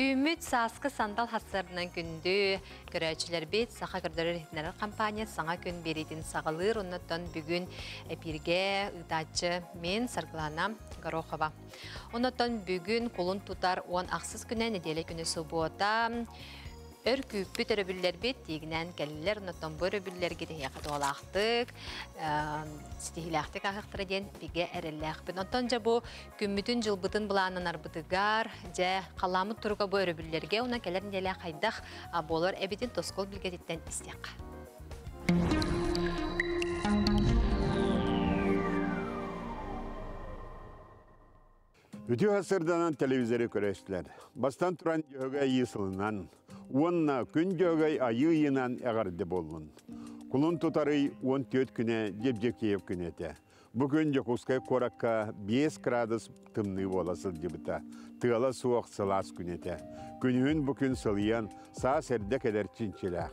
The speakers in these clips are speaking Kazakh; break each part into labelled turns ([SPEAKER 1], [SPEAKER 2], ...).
[SPEAKER 1] Ümit Saskı Sandal hasarının gündü. Görəçilər bit, Sağa Gördürür Hitnerer kampanya sana gün beridin sağılır. Ondan bugün birge, ıdacı, men sargılanam Garoxova. Ondan bugün kulun tutar 10 aksız güne, nedeli günü subota. Örküp örübüller bit, diginen gelirler, ondan bu örübüller gideye kadolaqtık. Stihilaqtık ağıqtıra den, bige erelləq. Ondan bu gümmüdün jılbıdın bulanın arbıdıgar, qalamı turga bu örübüllerge, ona gelerin dele qaydaq, bolor ebidin toskol bilgeditten istiyaq.
[SPEAKER 2] Ütü hasırdanan televizörü köreştiler. Bastan turan jöge yısılınan, onna gün jöge ayı yınan eğardı bolun. Kulun tutarı 14 güne jebjekiyev günete. Bugün Jokuskay korakka 5 gradus tımны bolasıl jibita. Tığala soğuk sılas günete. Günün bugün sılayan sağ serde kadar çinçilaq.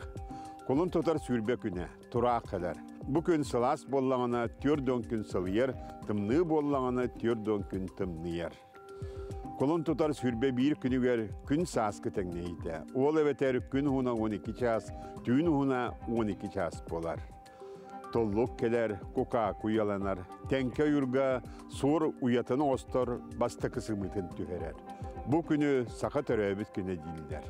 [SPEAKER 2] Kulun tutar sürbe güne, turaq kadar. Bugün sılas bollağına 4 gün sılayar, tımны bollağına 4 gün tımnıyar. Kulun tutar sürbe bir günüger gün saskı tegneydi. Ol eveter gün huna 12 ças, tün huna 12 ças bolar. Tolluk keler, kuka kuyalanar, tenke yurga, sur uyatını ostor, basta kısımıtın tüherer. Bu günü sağa töröbüt güne dilder.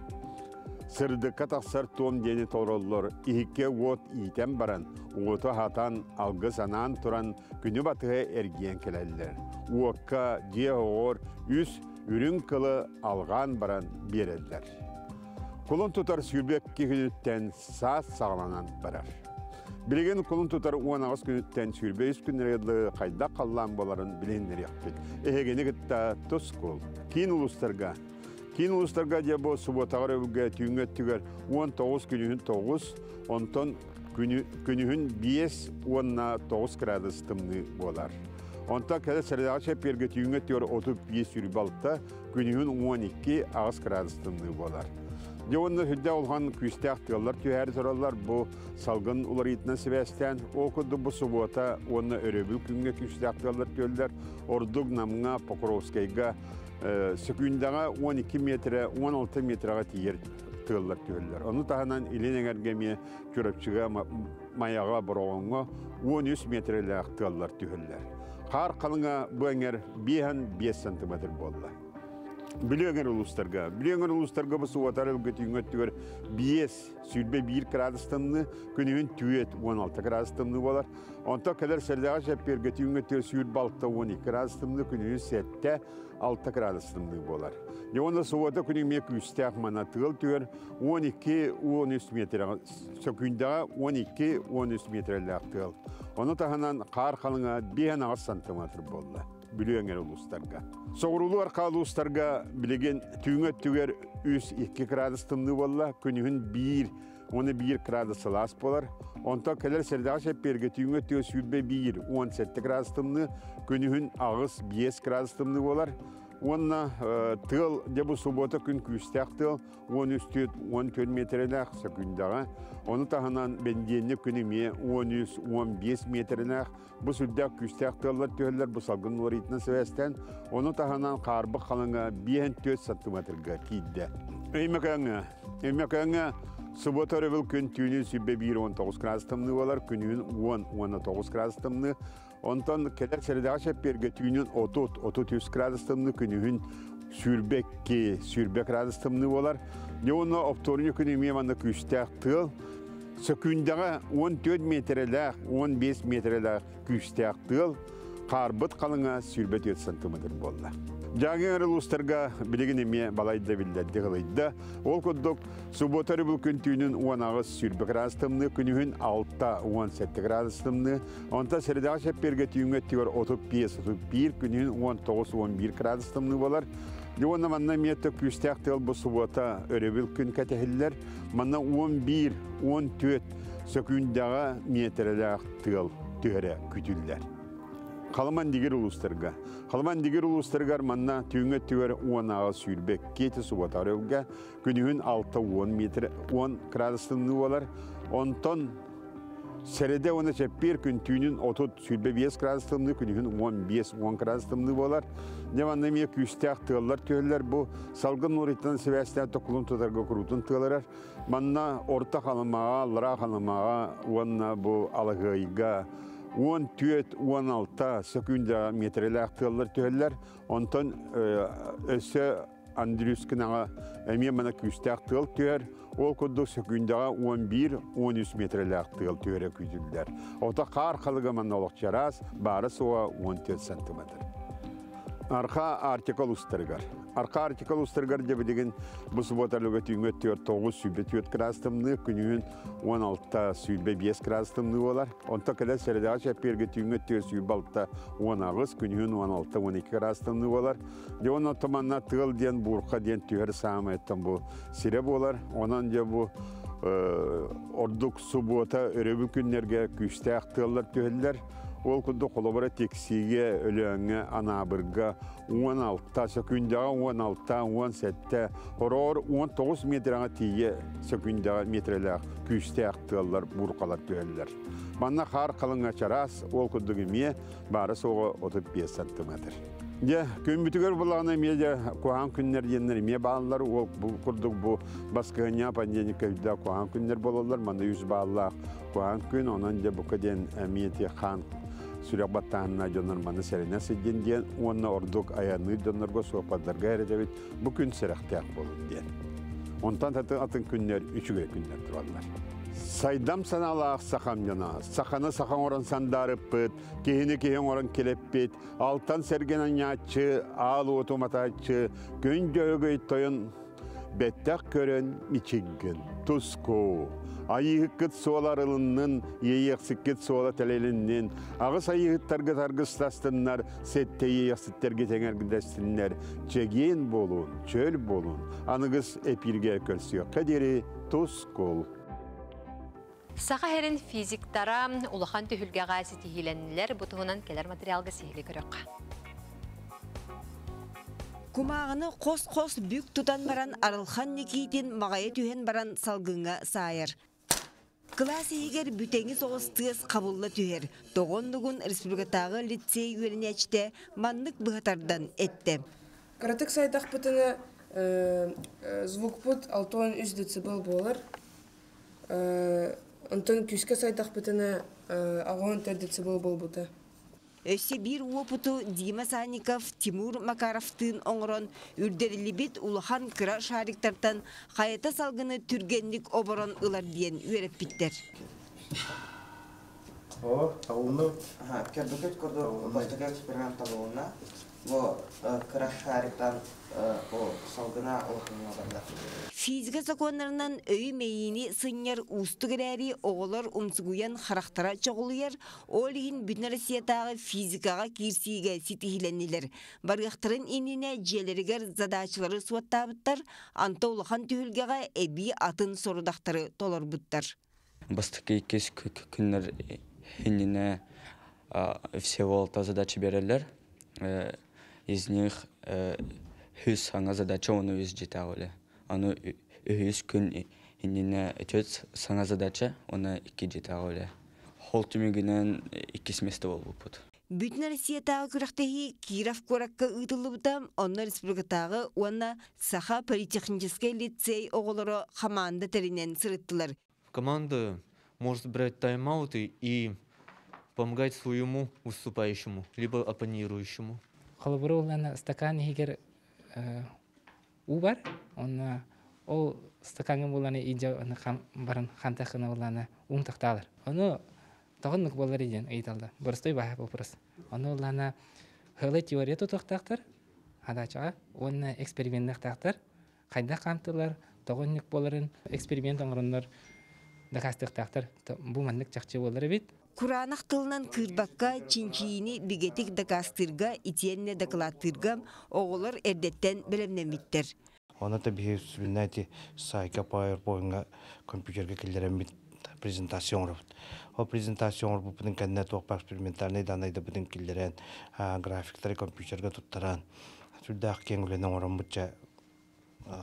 [SPEAKER 2] Sırdıkka taqsar tom deni torollar, ihikke ot iten baran, otu hatan, algı sanan turan, günü batığı ergiyen kelerler. Uokka, diye oğur, üs, ürün kılı algan baran berediler. Kulun tutar sürbek günütten saat sağlanan barar. Bilegen kulun tutar 10 ağız günütten sürbe 3 günlerle kayda kallan boların bilenleri yaptı. Ehegeni gıtta toskol. Kin uluslarga diye bu subotağır övge tüyünge tüger 19 günühün 9, ondan günühün 5, 9 gradus tımlı bolar. Ondan kada sırada şeperge tüyünge tüger 35 sürbalıkta günühün 12 ağız gradus tımlı bolar. Yonda hüdde olğan küstaq tığlar tüher sorarlar bu salgın ular itna sebesten okudu bu subota onu öröbül günge küstaq tığlar tüller ordug namına Pokrovskayga Sökündağa 12 metre, 16 metreye tiyer tığlar tüller. Onu tahanan ilenegergemiye çöröpçüge mayağa bıroğunga 13 metrele tığlar tüller. Kar kalına bu enger 5 santimetre bolla. Bilyonger uluslarga bu suvatarıl götüngötüger 5 sürbe 1 gradustamını günün tüyet 16 gradustamını bolar. Onta kadar serdağa şeper götüngötüger sürbalıkta 12 gradustamını günün 7 6 gradustamını bolar. Yonda suvata günün mek üstaq mana tığıl tüyer 12-13 metre sökündağa 12-13 metrele tığıl. Onu tahanan kar kalına 1 santimetre bolla. Bilyonger uluslarga. Soğurulu arkalı uluslarga bilegen tünger 2 gradus tımlı bolla, günün 1 gradus las bolar. Onta keler serdağa şeperge tünger sürbe 17 gradus tımlı, günün ağız 5 gradus tımlı bolar. Onna tığıl, bu subota gün küstaq tığıl, 13-14 metreler sökündağa. Onu tahanan bendiyenlik günüme 13-15 metreler. Bu sürdaq küstaq tığıllar tüheller bu salgın ular itna sebesten. Onu tahanan qarbı qalına 4 santimetrega kiydi. Eymekağına subota rövül gün tüyünün sübbe 1-19 gradus tımlı bolar, günün 10-19 gradus tımlı. Ondan keler serdağa şeperge tüyünün 30 gradus tımlı günün sürbe gradus tımlı bolar. Yona optorunu günüme manda küstaq tığıl. Sökündağa 14 metreler, 15 metreler küstaq tığıl. Qarbıt qalına sürbe 4 santimetre bolla. Jağın uluslarga bilegen eme balayda bildirdi qılaydı. Ol kodduk subotarı bu gün tüyünün 10 ağız sürbe gradus tımlı, günün 6-17 gradus tımlı. Onta serdağa şeperge tüyünge tüyer 35-31, günün 19-11 gradus tımlı bolar. Yona manna miyette küstaq tığıl bu subota öröbül gün katehiller. Manna 11-14 sökündağa metreler tığıl tühere kütüller. Kalman digir uluslarga manna tüyünge tüyer 10 ağız sürbek keti suvatarövge günün 6-10 metre 10 gradus tımlı bolar. Ondan Serede ona bir gün tüyünün 30 sübbe 5 gradus'tımlı günün 15-10 gradus'tımlı bolar. Devanlı miyek üstek tığlar tüyler bu salgın uğraytan seviyesinde tokulun tutarga kurutun tığlar. Manna orta kalamağa, lara kalamağa, ona bu alagayga 10 tüyet 16 sekünde metreler tığlar tüyler. Ondan öse Andrüskinağa emiye bana küstek tığıl tüyer. Ol kudduk sekündağa 11-13 metreler tığıl tüyere küzüldür. Ota kar kalıgı manoluk çaraz, bары soğa 14 santimetr. Arka artikal ustargar. Arka artikal ustargar debedegen bu subotarlığı tüyüngöt tüyer 9 sübbe tüyet krastımlı, günün 16 sübbe 5 krastımlı olar. Onta kadar serede şeperge tüyüngöt tüyer sübbe 6 10 günün 16-12 krastımlı olar. De onun otomanna tığıl diyen burka diyen tüyer sağmayettan bu sirep olar. Onanca bu orduk subota öröbü günlerge küstek tığıllar tüyeller. Ol kudu kolabora teksiye, ölüğüne, anabırga, 16 sekündağa, 16-17, horor 19 metrana tiye sekündağa metreler küste aktığlar, burkalar tüyeller. Bana kar kalın açaraz, ol kudu gemiye, bari soğa 35 santimetr. Ya, gün bütügör bulağına emiye kuhan günler yenler emiye bağlılar, ol kurduk bu baskınya pandemi köyde kuhan günler bolurlar, bana 100 bağlılar kuhan gün, onunca bu kadar emiyeti kan Sürekli batağına dönürmanı serine sidin diyen, onunla orduk ayağını dönürge sohbetlerge eredebit, bugün serektiyak bolun diyen. Ondan atın günler, 3 günler durarlar. Saydam sana Allah'a sakam yana, sakana sakan oran sandarıp bit, kehini oran kelep bit, altan sergenen yatçı, ağlı otomatayçı, gün göğü toyun, bettak gören miçiggin, tusko. Ayıhıkkıt soğalarılının, yeyeksikket soğala telelinin, ağız ayıhıttargı targıstastınlar, sette yeyeksitterge tenergidestinler, çegeyin bolun, çöl bolun, anıgız epirge kölsüyor, kaderi tuz kol.
[SPEAKER 1] Sağa herin fiziktara ulahan tühülge gaysi tihileniler, butuğunan keler materyalga sihili körök.
[SPEAKER 3] Kumağını kos büyük tutan baran arılhan nekiytin mağaya tühen baran salgınga sayır. Klasi eger büteni soğuz tığız kabulla tüher. Doğonluğun Respublikatağı litsey üyelineçte manlık bıhatardan etti.
[SPEAKER 4] Karatık saydak bütünü звук put 6-13 decibel bolar. Ondan küske saydak bütünü 14 decibel bol buta.
[SPEAKER 3] Össe bir uoputu Dima Sannikov, Timur Makarov'tın oңорон үрдерилибит улахан кыра шарикtartan hayata salgını türgenlik oboron ılar diyen üerep bitter.
[SPEAKER 5] O, tavuğunu.
[SPEAKER 6] Kerduket kurdu baştaki eksperimen tavuğuna bu kıra şariktan o salgına oluşumuna barda.
[SPEAKER 3] Fizika zakonlarından öy meyini sınyer ustu gireri oğular umsuguyan haraktara çoğuluyar, olihin bütün Rossiyadağı fizikaga kirsiga sitihileniler. Bargaktarın inine jeleriger zadaçları suattabıttar, anta ulahan tühülgega ebi atın sorudaktarı tolarbıttar.
[SPEAKER 7] Бастыки иккис күннер иннине всего задачи берелер. Из них 100 аңа задача оны өз жете алы. Аны 100 күн иннине 4 саңа задача оны 2 жете алы. Холтумигинен 2 месте болбут.
[SPEAKER 3] Bütün Rossiyadağı kıraqtehi Kirov korakka ıtılıbıtam, onlar Respublikatağı ona Saha Политехнический лицей oğulları hamanda terinen sırıttılar.
[SPEAKER 8] Команда может брать тайм-ауты и помогать своему выступающему, либо оппонирующему.
[SPEAKER 9] Коллаборирование стакан хигер у бар, он ол стаканга буланы иже барын хантахына буланы ун такталар. Аны тагыннык болар иден айталды. Бирстой баһа вопрос. Аны буланы хылы теория тотактар, хадача, он эксперимент тактар, кайда камтылар, тагыннык боларын эксперимент аңгыраннар. Dakastықтақтар, бұл мәнлік чақчы болар бит.
[SPEAKER 3] Kuranaq tılынан kırbakka çinçiğini bigetik dakastırga, itiyenine dakalattırga, oğullar erdetten bilemlemittir.
[SPEAKER 5] Ona da bir sürüneti sayka PowerPoint'a kompüterge kilderen bir prezentasyon var. O prezentasyon bu bütün kendine tohpa eksperimentarını danayda bütün kilderen grafikleri kompüterge tuttaran. Sürdağ kengülenen oran bıçça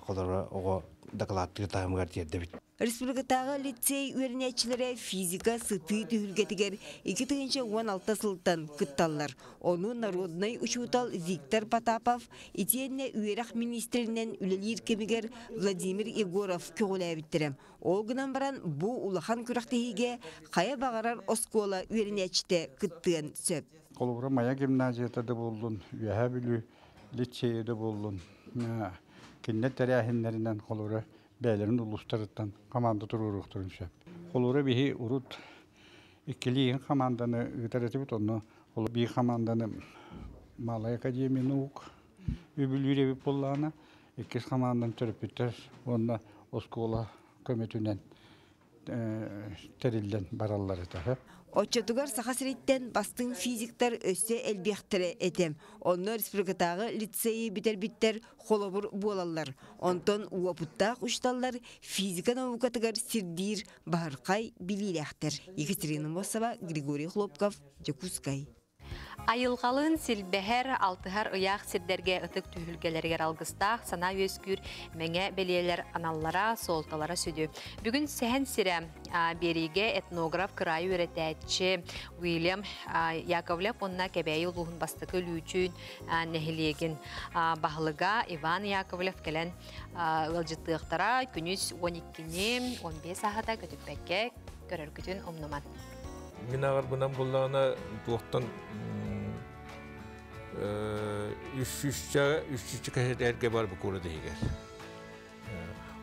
[SPEAKER 5] колора ого докладты таймгар тиерде бит.
[SPEAKER 3] Республикатағы лицей үйренетчілері физика сыты түхілгетігер 2016 сылттан күтталлар. Оны народный учутал Виктор Потапов, итенне үйерақ министрінен үлелер кемігер Владимир Егоров көгілі әбіттірім. Ол гынан баран бұ улахан күрақтығыге қая бағарар оскола үйренетчіте күттіген сөп.
[SPEAKER 10] Колора мая гимназияда болдun, үйәһә білі лицейді болдun. Киннет тәрәхінлерінен колора бәлерін ұлыстарыттан команда тұруруқ тұрынша. Қолуыры бейі ұрыт ikiliğin команданы үгітәрәті біт, оны ол бей команданы Малай Академия наук үбілуірі біп болағына, ikis командан түріп біттер, оны оскола көметінен тәрілден баралары тағы.
[SPEAKER 3] Отчетугар сахасыреттен бастың физиктар өссе әлбектері етем. Оны республикатағы лицейі бітер-біттер холобур болалар. Онтон уапыттақ ұшталар физика наукатыгар сирдир бағырқай біліләқтір. Екатерина Мосова, Григорий Хлопков, Жекускай.
[SPEAKER 1] Айылғалын силбәһәр алтыһар ыяқ сирдерге ытык түйілгелерге алғыстақ, сана өскүр мәңе белелер аналлара, солталара сөді. Бүгін сәһән сирә береге этнограф кырайы өретәтші Уильям Яковлев онна кәбәйі ұлығын бастықы лүйчін нәхілеген бағылыға Иван Яковлев кәлән ұлжыттықтара күніс 12-15 ағада көтіппәкке көрір күтін омныман.
[SPEAKER 11] Мен ағар бұнан болағына туақтан үшші кәсет әрге бар бұл көрі дейгер.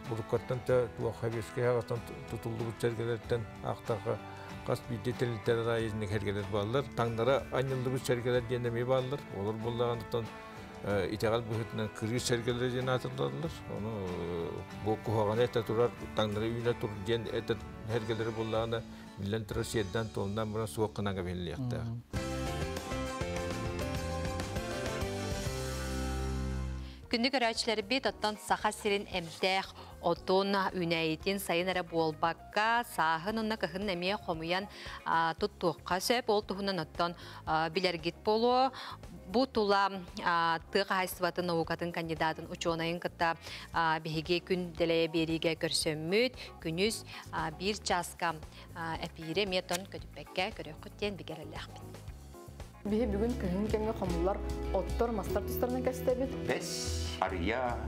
[SPEAKER 11] Бұрыққаттан туақ хабеске ағастан тұтылды бұл сәргелерден ақтағы қас бейде тәліктері райызының әргелер балылар. Таңдара айнылды бұл сәргелер денеме балылар. Олар болағандықтан итеғал бұхетінен кіргі сәргелер ден атырдадылар. Оны бұл құхағаны әті тұрар, таңдара үйіне тұр ден әті әргелері болағына Millen Trosiedan tondan buna soğukkan belirleyekte.
[SPEAKER 1] Күндік өрәчілері бет оттан сақа сирин әмтәқ, отон үнәйетін сайын әрі болбаққа, сағын онна кіхін әме қомыян тұттуққа сөп, ол тұхынан оттан білергет болу. Бұл тұла тұға хайсыватын науқатын кандидатын учонайын қытта бейге күн дәләе береге көрсөммөд, күніз бір часқа әпейірі метон көтіппәкке көрек күттен бігерілі ақпен.
[SPEAKER 12] Бейі бүгін күнін кәңгі қомылар оттор мастар тұстарынан кәстәбет?
[SPEAKER 13] Бәс, ария,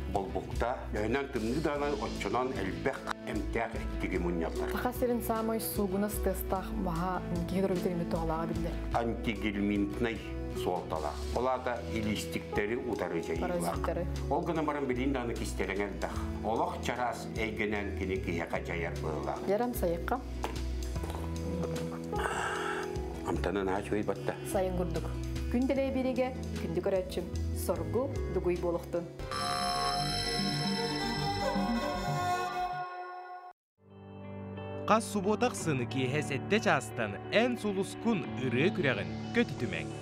[SPEAKER 13] болбуқта, өйнен түмді дағынан отчынан әлбәқ әмтәқ әттігі мұнялар.
[SPEAKER 12] Тақа серін самай суғынас тестақ маға кегедір өйтеріме тоғалаға білдер?
[SPEAKER 13] Антигельминтнай соғдала. Олада илистіктері ұтары жайылақ. Ол ғына баран білін даны кестеріңер дақ. Олақ чарас әйгенен кені кейеқа жайар бұғылақ.
[SPEAKER 12] Ярам сайыққа?
[SPEAKER 13] Амтанын ач өй батта.
[SPEAKER 12] Сайын күрдік. Күнделей береге, күнді көрәтшім. Соргу, дүгуй болықтың.
[SPEAKER 14] Қас суботақ сыны кейхесетте частан ән сұлыс күн үрі күрәғін көтітімәң.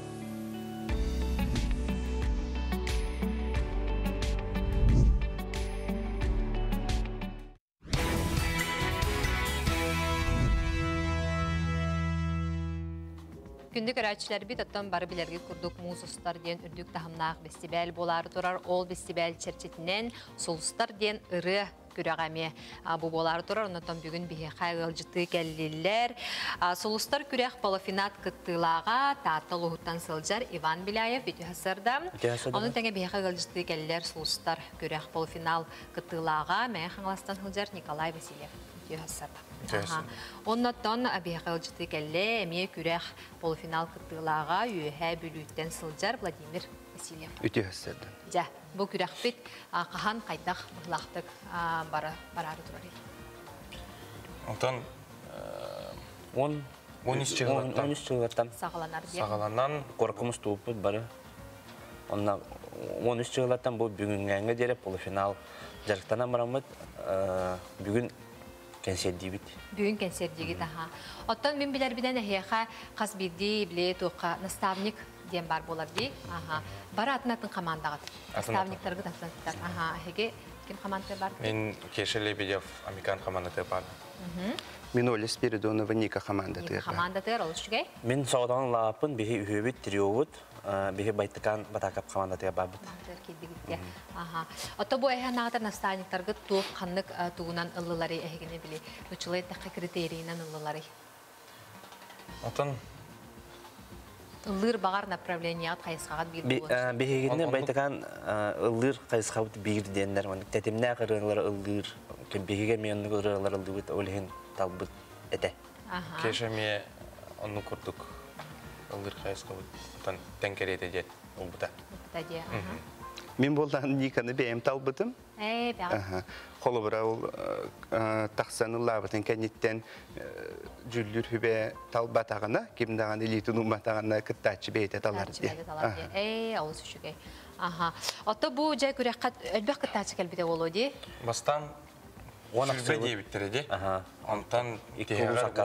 [SPEAKER 1] Күндік өрәтшілер бит оттан бары білерге күрдік музустар ден үрдік тахымнақ фестиваль болары тұрар. Ол фестиваль черчетінен сұлыстар ден ұры күрәғаме бұ болары тұрар. Оннан бүгін бейе қайғыл жыты кәлілер. Сұлыстар күрәқ полуфинат күттілаға тағытыл ұғыттан сылжар Иван Беляев өте ғасырда. Оның тәңе бейе қайғыл жыты кәлілер сұлыстар күрәқ полуфинал күттілаға мәе қаңластан сылжар Николай Васильев өте ғасырда. Оннаттан бейқыл жыты кәлі әме күрәқ полуфинал күттілаға үйе бүліттен сылжар Владимир Васильев.
[SPEAKER 15] Өте ғасырда.
[SPEAKER 1] Жа, бұл күрәқ бет қахан қайтақ мұрлақтық барары тұрар еді.
[SPEAKER 16] Онтан 13 жылғаттан сағаланан қорқымыз туыпыд бары. 13 жылғаттан бұл бүгінгі дәрі полуфинал жарықтана марамыд бүгін кәнсерді бит.
[SPEAKER 1] Бүгін кәнсерді бит, аға. Оттан мен білер білен әйеға қаз бірді біле тұққа наставник ден бар болар дей. Бары атын командаға. Наставниктарға тастантықтар. Әйеге кем командаты бар?
[SPEAKER 16] Мен Кеша Лебедев, американ командаты бар.
[SPEAKER 15] Мен Оля Спиридонова, Ника командаты.
[SPEAKER 1] Ника командаты, ол үшігей?
[SPEAKER 16] Мен саудан лапын бейі үйебет, тіреуіт, bihi baytıkan batakap komandatiga babıt.
[SPEAKER 1] Ото бу эһэ наатар настаниктарга туп ханнык тугунан ыллылары эхигине били. Нучулай такка критерийнан ыллылары.
[SPEAKER 17] Отон
[SPEAKER 1] Ыллыр багар направленият кайсагат бир болот.
[SPEAKER 16] Бихигине байтыкан ыллыр кайсагат бир деннер мен тетимнә кырылар ыллыр. Бихиге менне кырылар ыллыр олehen талбыт эте.
[SPEAKER 17] кешеме онну курдук. Ыллыр кайсагат отон тенкерете дет улбута.
[SPEAKER 1] Таде.
[SPEAKER 15] Мен болдан никаны бейм талбытым.
[SPEAKER 1] Бәгат.
[SPEAKER 15] Холобра ул тахсаны лабытын кенеттен жүллүр хүбе талбатагына, кимдаган элитун уматагына кыттачы бейте талар ди.
[SPEAKER 1] Алыс үшүгей. Ото бу жай күрәккат элбек кыттачы келбиде болоди.
[SPEAKER 17] Бастан жүлбе дебиттереди. Онтан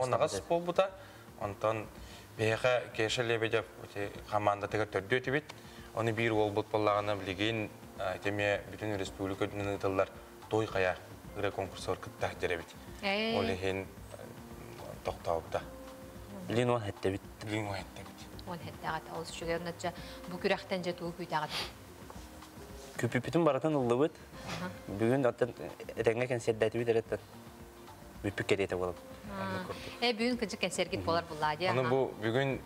[SPEAKER 17] онагас болбута. Онтан бейха кешелебе деп команда тегер төрдө тибит. Оны бир ол болболлаганы билген теме бүтүн республиканын тылдар той кая ыры конкурсор кытта жеребит. Олehen токтоопта.
[SPEAKER 16] Билин он хеттебит.
[SPEAKER 1] Он хеттагат алыс үшүгей. Оннача бу күрәктен же туу күйтагат.
[SPEAKER 16] Күпүпүтүн баратын ыллыбыт. Бүгүн аттан эреңге концерт бит эреттен. Бүпүк керете болот.
[SPEAKER 1] Бүгүн кынчы концерт болар буллади.
[SPEAKER 17] Аны бу бүгүн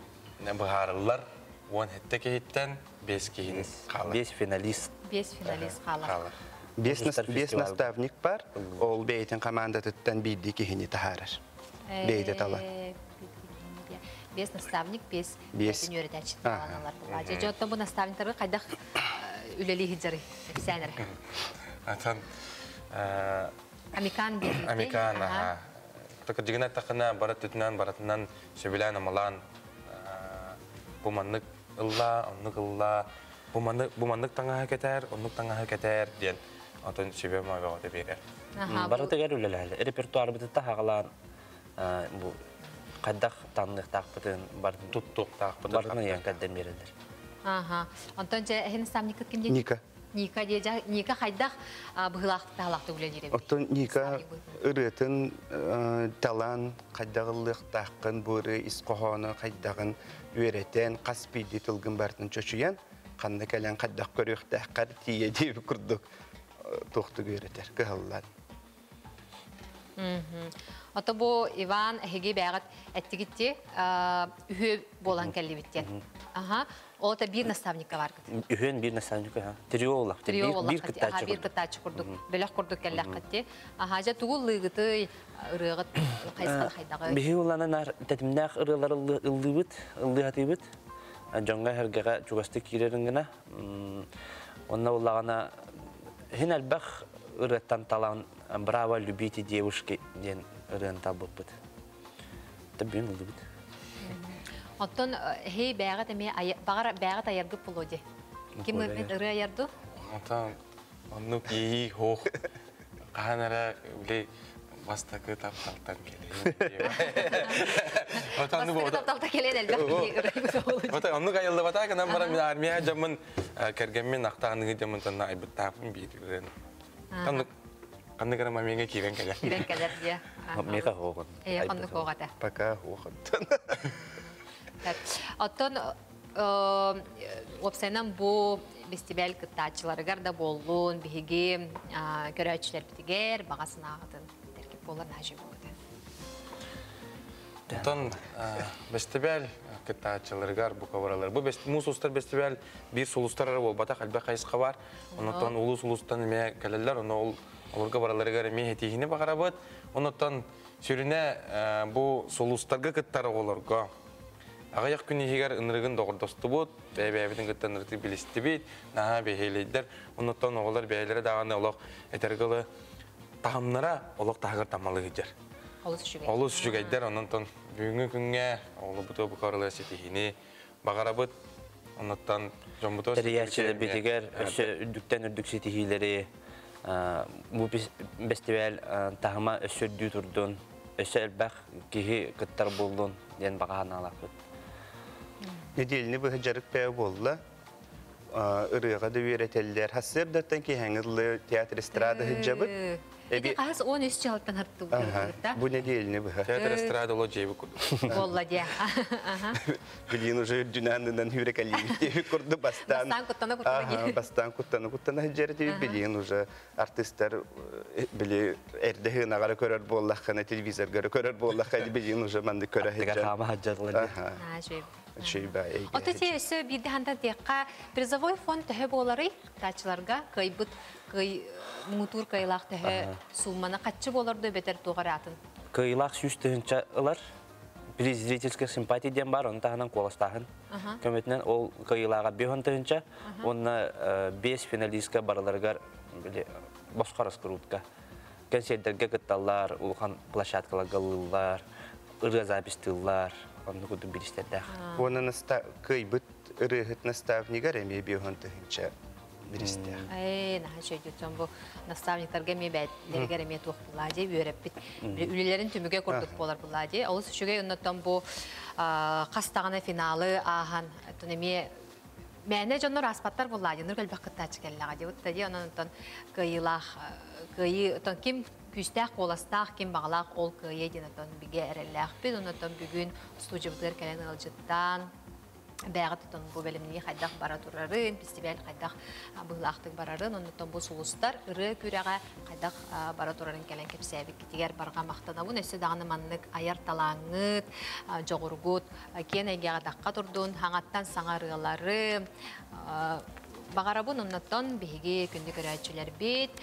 [SPEAKER 17] баһарлар он хетте кehitten 5 кийин калды.
[SPEAKER 16] 5 финалист.
[SPEAKER 1] 5 финалист калды.
[SPEAKER 15] 5 наставник бар. Ол бейтин командатыттан бирди кийини тахарар. Бейте тала.
[SPEAKER 1] 5 наставник, 5 өйрөтөчү балалар буллади. Жотто бу наставниктарга кайдак үлели хижары сәнер.
[SPEAKER 17] Атан
[SPEAKER 1] Американ бир.
[SPEAKER 17] Американ. Так дигенә такына баратынан сөбелән амалан буманнык ылла, оннук ылла, буманнык таңа кетер, оннук таңа кетер дигән. Атын сөбе мага дип бирә.
[SPEAKER 16] Баратыгар үлеләле. Репертуар битә хагалан бу кайдак танлык тақпытын бардын туттук тақпытын бардын ян кадден берелер.
[SPEAKER 1] Антон же хен самник ким де?
[SPEAKER 15] Ника.
[SPEAKER 1] Ника де Ника кайдак быгылак талакты үле дире.
[SPEAKER 15] Отон Ника ырытын талан кайдагылык тақкын буры искохоны кайдагын үйрәтен каспиди тылгын бартын чөчүян кандай калан кайдак көрөк тақкар тие дип курдук тохту үйрәтер кыллар.
[SPEAKER 1] Ото бу Иван хеге бәгат әттигитте үһө болан келлибиттен. Ол та бир наставника бар.
[SPEAKER 16] Үһөн бир наставника, триолак.
[SPEAKER 1] Бир кытачы курдук. Белек курдук келлек кытте. Жа тугуллыгыты ырыгыт кайсыл хайдагы.
[SPEAKER 16] Бихи уланан тетимнак ырылар ылдыбыт, ылдыгатыбыт. Жонга хергага чугасты кирерин гына. Онна улагана хин албах ырыттан талан браво любите девушки ден ырын табыппыт. Табин ылдыбыт.
[SPEAKER 1] Оттон хей бәгат эме багара бәгат аяргып болоди. Ким ыры аярду?
[SPEAKER 17] Отан онну ии хох. Канара үле бастакы тапталтан келе. Отан бу
[SPEAKER 1] тапталта келен элбек.
[SPEAKER 17] Отан онну кайылды бата канан бара мен армия жамын кергенмен актаганы жамын тана айбыт тапын бирен. Канны гана мамеңе кирен келе.
[SPEAKER 1] Кирен келе дия.
[SPEAKER 16] Мека хогон.
[SPEAKER 1] Канны хогата.
[SPEAKER 15] Пока хогон.
[SPEAKER 1] Оттон опсайнан бу фестиваль кыттачыларыгар да боллун, биһиги көрөчүлөр битигер, багасын агытын теркеп болар нажы болду.
[SPEAKER 17] Оттон фестиваль кыттачыларыгар бу кабаралар. Бу мусустар фестиваль бир сулустар бол бата калба кайсыка бар. Онтон улус улустан эме келелер, оны олорга бараларыгар эме хетихине багарабыт. Онтон сүрүнө бу сулустарга кыттары олорго Ағаяқ күні егер ұнырығын доғырдосты бұд, бәйбәйбінің күттен ұрты білісті бейд, наға бәйхейлейдер. Онықтан оғылар бәйлері дағаны олық әтергілі тағымнара олық тағыр тамалы гейдер. Олыс үші гейдер, онықтан бүгінгі күнге олы бұты бұқарылы сетихіне бағара бұд. Онықтан жон бұты
[SPEAKER 16] Тәрияшілер бетігер, өсі үдіктен үрдік сетихилері, бұл фестиваль тағыма өсі үрдүү тұрдың, өсі әлбәқ кейі күттар болдың, ден бағағаны алақ бұд.
[SPEAKER 15] Неделini bu hıcarık bey bolla. Irığa da üreteliler. Hasır dörtten ki hangılı tiyatr estrada hıcabı.
[SPEAKER 1] Эти кас он из чалтан харту.
[SPEAKER 15] Бу недельный бы.
[SPEAKER 17] Театр эстрады лоджей курду.
[SPEAKER 1] Волла де.
[SPEAKER 15] Блин, уже дюнандан хюрекали курду бастан. Бастан куттана жерди блин уже артисттер били эрдеги нагара көрөр боллахана телевизорга көрөр боллахана блин уже манды көрө хеджа.
[SPEAKER 16] Хама хаджарлар.
[SPEAKER 1] Отете өсө бирде ханда текка призовой фонд төһө болары тачыларга кайбыт кай мутур кайлак төһө сумманы катчы болорду бетер тугаратын.
[SPEAKER 16] Кайлак сүстүнчө ылар зрительская симпатия дем бар, он таханан колостахын. Көмөтүнөн ол кайлага бехонтынча, онна 5 финалистка бараларга башка раскрутка. Концерттерге кытталар, улхан площадкаларга ыллар, ырга запистылар. Он куду билистердах.
[SPEAKER 15] Он наста кайбыт рыгыт наставнигар эми бехонтынча билистер.
[SPEAKER 1] На шөйдүтсөн бу наставниктарга мебет дергер эме тухлади үйрөппит. Үлелерин түмүгө курдук болар булади. Ал сүшүгө оннотон бу кастагына финалы ахан тунеме Мәне жоннор аспаттар булади. Нургал бакыттач келлага деп утта оннотон кыйлах кыйы тон ким күстәк коластак ким баглак ол кыйы денотон биге эреллах бит оннотон бүгүн студиябыздар келен алжыттан бәгат тон бу белемни хайдак бара турарын фестиваль хайдак булактык барарын оннотон бу сулустар ыры күрәгә хайдак бара турарын келен кепсәбик тигәр барга мактанабу нәсе даганы маннык аяр талаңыт жогургут кен әгә дакка турдун хаңаттан саңарылары Багарабын оннаттан биһиги күнді көрәчілер бет.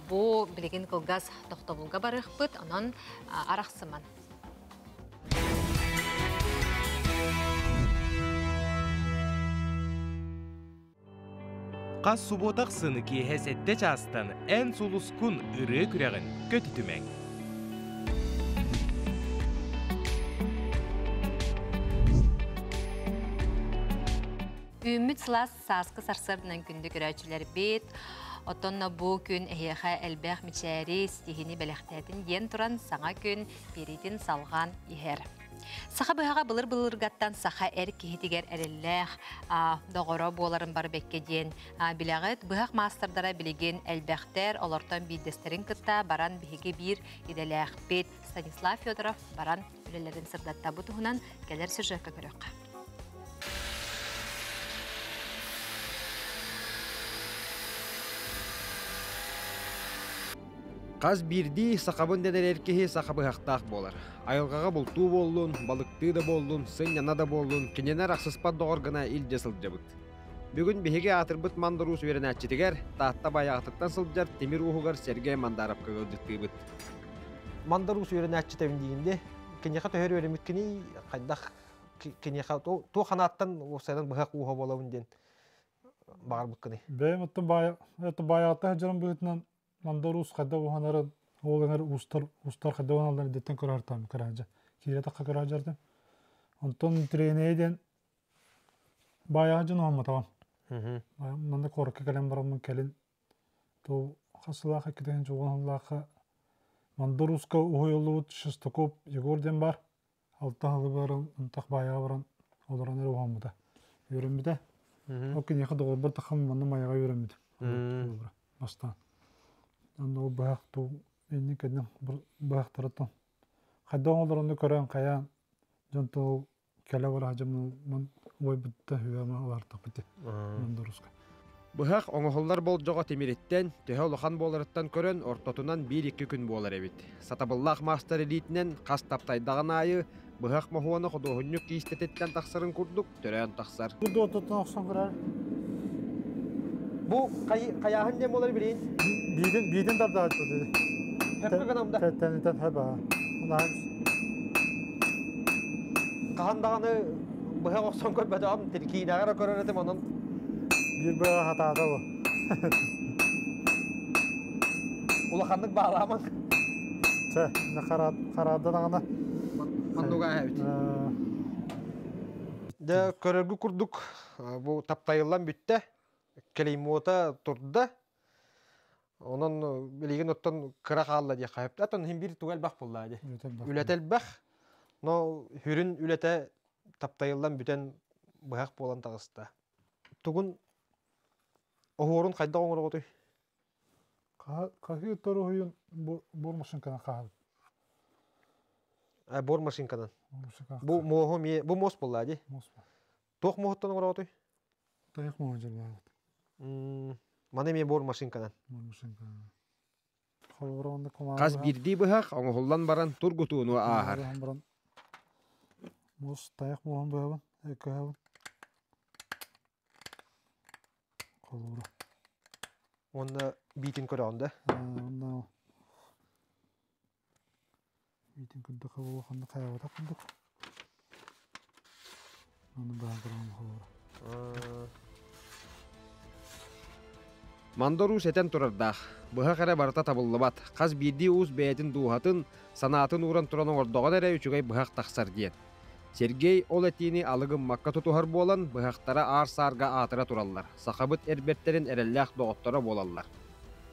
[SPEAKER 1] Бу білеген кылгаз тоқтабылға барық бұд, анан арақсыман.
[SPEAKER 14] Қас суботақ сыны кейхесетте частан ән сулускун ыры күрәғін көті түмәң.
[SPEAKER 1] Үміт сылас сасқы сарсырдынан күнді көрәчілер бет. Отонна бу күн әйеға әлбәқ мичәри стихini бәліқтәтін ден тұран саңа күн беретін салған ихер. Саха бұйаға бұлыр-бұлырғаттан саха әр кейтігер әрілләқ доғыра боларын бар бәкке ден. Біләғыт бұйақ мастырдара білеген әлбәқтер олартан бейдестерін күтта баран бігі бір еделәқ бет Станислав Федоров баран үлелерін сырдатта бұтығынан кәлер сүржәққа көріқ.
[SPEAKER 18] Қаз бірді сақабын дәдер әркеге сақабы хақтақ болар. Айылғаға бұлту болуын, балықты да болуын, сын яна да болуын, кененер ақсыспа доғырғына ил жасыл жабыт. Бүгін беге атырбыт мандарус верен әтчетігер, тағытта баяғытықтан сылджар темір ұғығар сәрге мандарап көгілдікті бұт.
[SPEAKER 19] Мандарус верен әтчетігін дейінде, кенеға төхер веремет кені, қайдақ кенеға то қанаттан осайдан бұғақ ұға болауын ден бағар бұт кені.
[SPEAKER 20] Бәйім баяғытта жарым бұғытынан Мандарус қайда оғанары, оғанары ұстар қайда оғаналарын деттен көрартам, көрәжі. Кейре таққа көрәжердім. Онтон тренейден баяғын оғаматағам. Мында қорыққа кәлем барамын кәлін. Тол қасылақы кетеген жоғаналақы Мандаруска оғайылуыт Шестакоп Егорден бар. Алтағылы барын, ұнтақ баяға баран оларанары оғамыда. Үйренбеді. Окен еқі доғыр бір тақым мында маяға үйренбеді. Бастан. Ол бағақты менің кәдім бағақтырыттың. Қайда оңыларымды көрен қаян жонты ол кәлі бар ажымның ой бұтты үйәмі олартық біті.
[SPEAKER 18] Бұғақ оңығылар бол жоға теміреттен, төе олыған боларыттан көрен ортотынан 1-2 күн болар әбет. Сатабыллақ мастер элитінен қас таптайдаған айы бұғақ махуаны құдуғыннық кейістететтен тақсырын күрдік, түрен тақсар.
[SPEAKER 20] Күрді ототын оқсан көрер.
[SPEAKER 19] Бұл қаяғын дем олар білейін?
[SPEAKER 20] Бейден тарда айтты деді.
[SPEAKER 19] Әпі қанамда?
[SPEAKER 20] Тәнітен әбі.
[SPEAKER 19] Қағандағаны бұға оқсан көрбәді ам, кейін ағара көрер етім оның.
[SPEAKER 20] Bir бұға қатады бұл.
[SPEAKER 19] Улақандық бағаламын.
[SPEAKER 20] Қарады дағана.
[SPEAKER 19] Мандуға әбіт. Де көрергі күрдік. Бұл таптайылан бүтті. Келеймота тұрды. Onun bilgin ottan kıra kaldı diye kayıptı. Atan hem bir tuval bak bulladı. Ületel bak. No hürün ülete taptayıldan bütün bırak bolan tağısta. Tugun o horun kayda oğur oldu.
[SPEAKER 20] Какие торгуют бор машинкана кахал?
[SPEAKER 19] Бор машинканан. Бу мос боллади. Тох мохоттон оротой?
[SPEAKER 20] Таяк мохожер багат.
[SPEAKER 19] Маны ме бор машинканан.
[SPEAKER 20] Бор машинкана. Холборонда команда.
[SPEAKER 18] Кас бирди быхак оңголлан баран тургутууну аахар.
[SPEAKER 20] Мос таяк мохон багат. Экахал. Холборо.
[SPEAKER 19] Онна битин көрәнде.
[SPEAKER 20] Онна. Битин күндө кабыл ханды каябата күндө. Оны багырам холборо.
[SPEAKER 18] Мандору сетен турардах. Быха кара барта табыллыбат. Каз бирди уз бәйтин дуухатын, санатын уран туранын ордоған әрі үчігай быхақ тақсар диен. Сергей ол этини алыгын макка тутухар болан, быхақтара ар-сарга атыра тураллар. Сақабыт әрбеттерін әрелләқ доғыттара болаллар.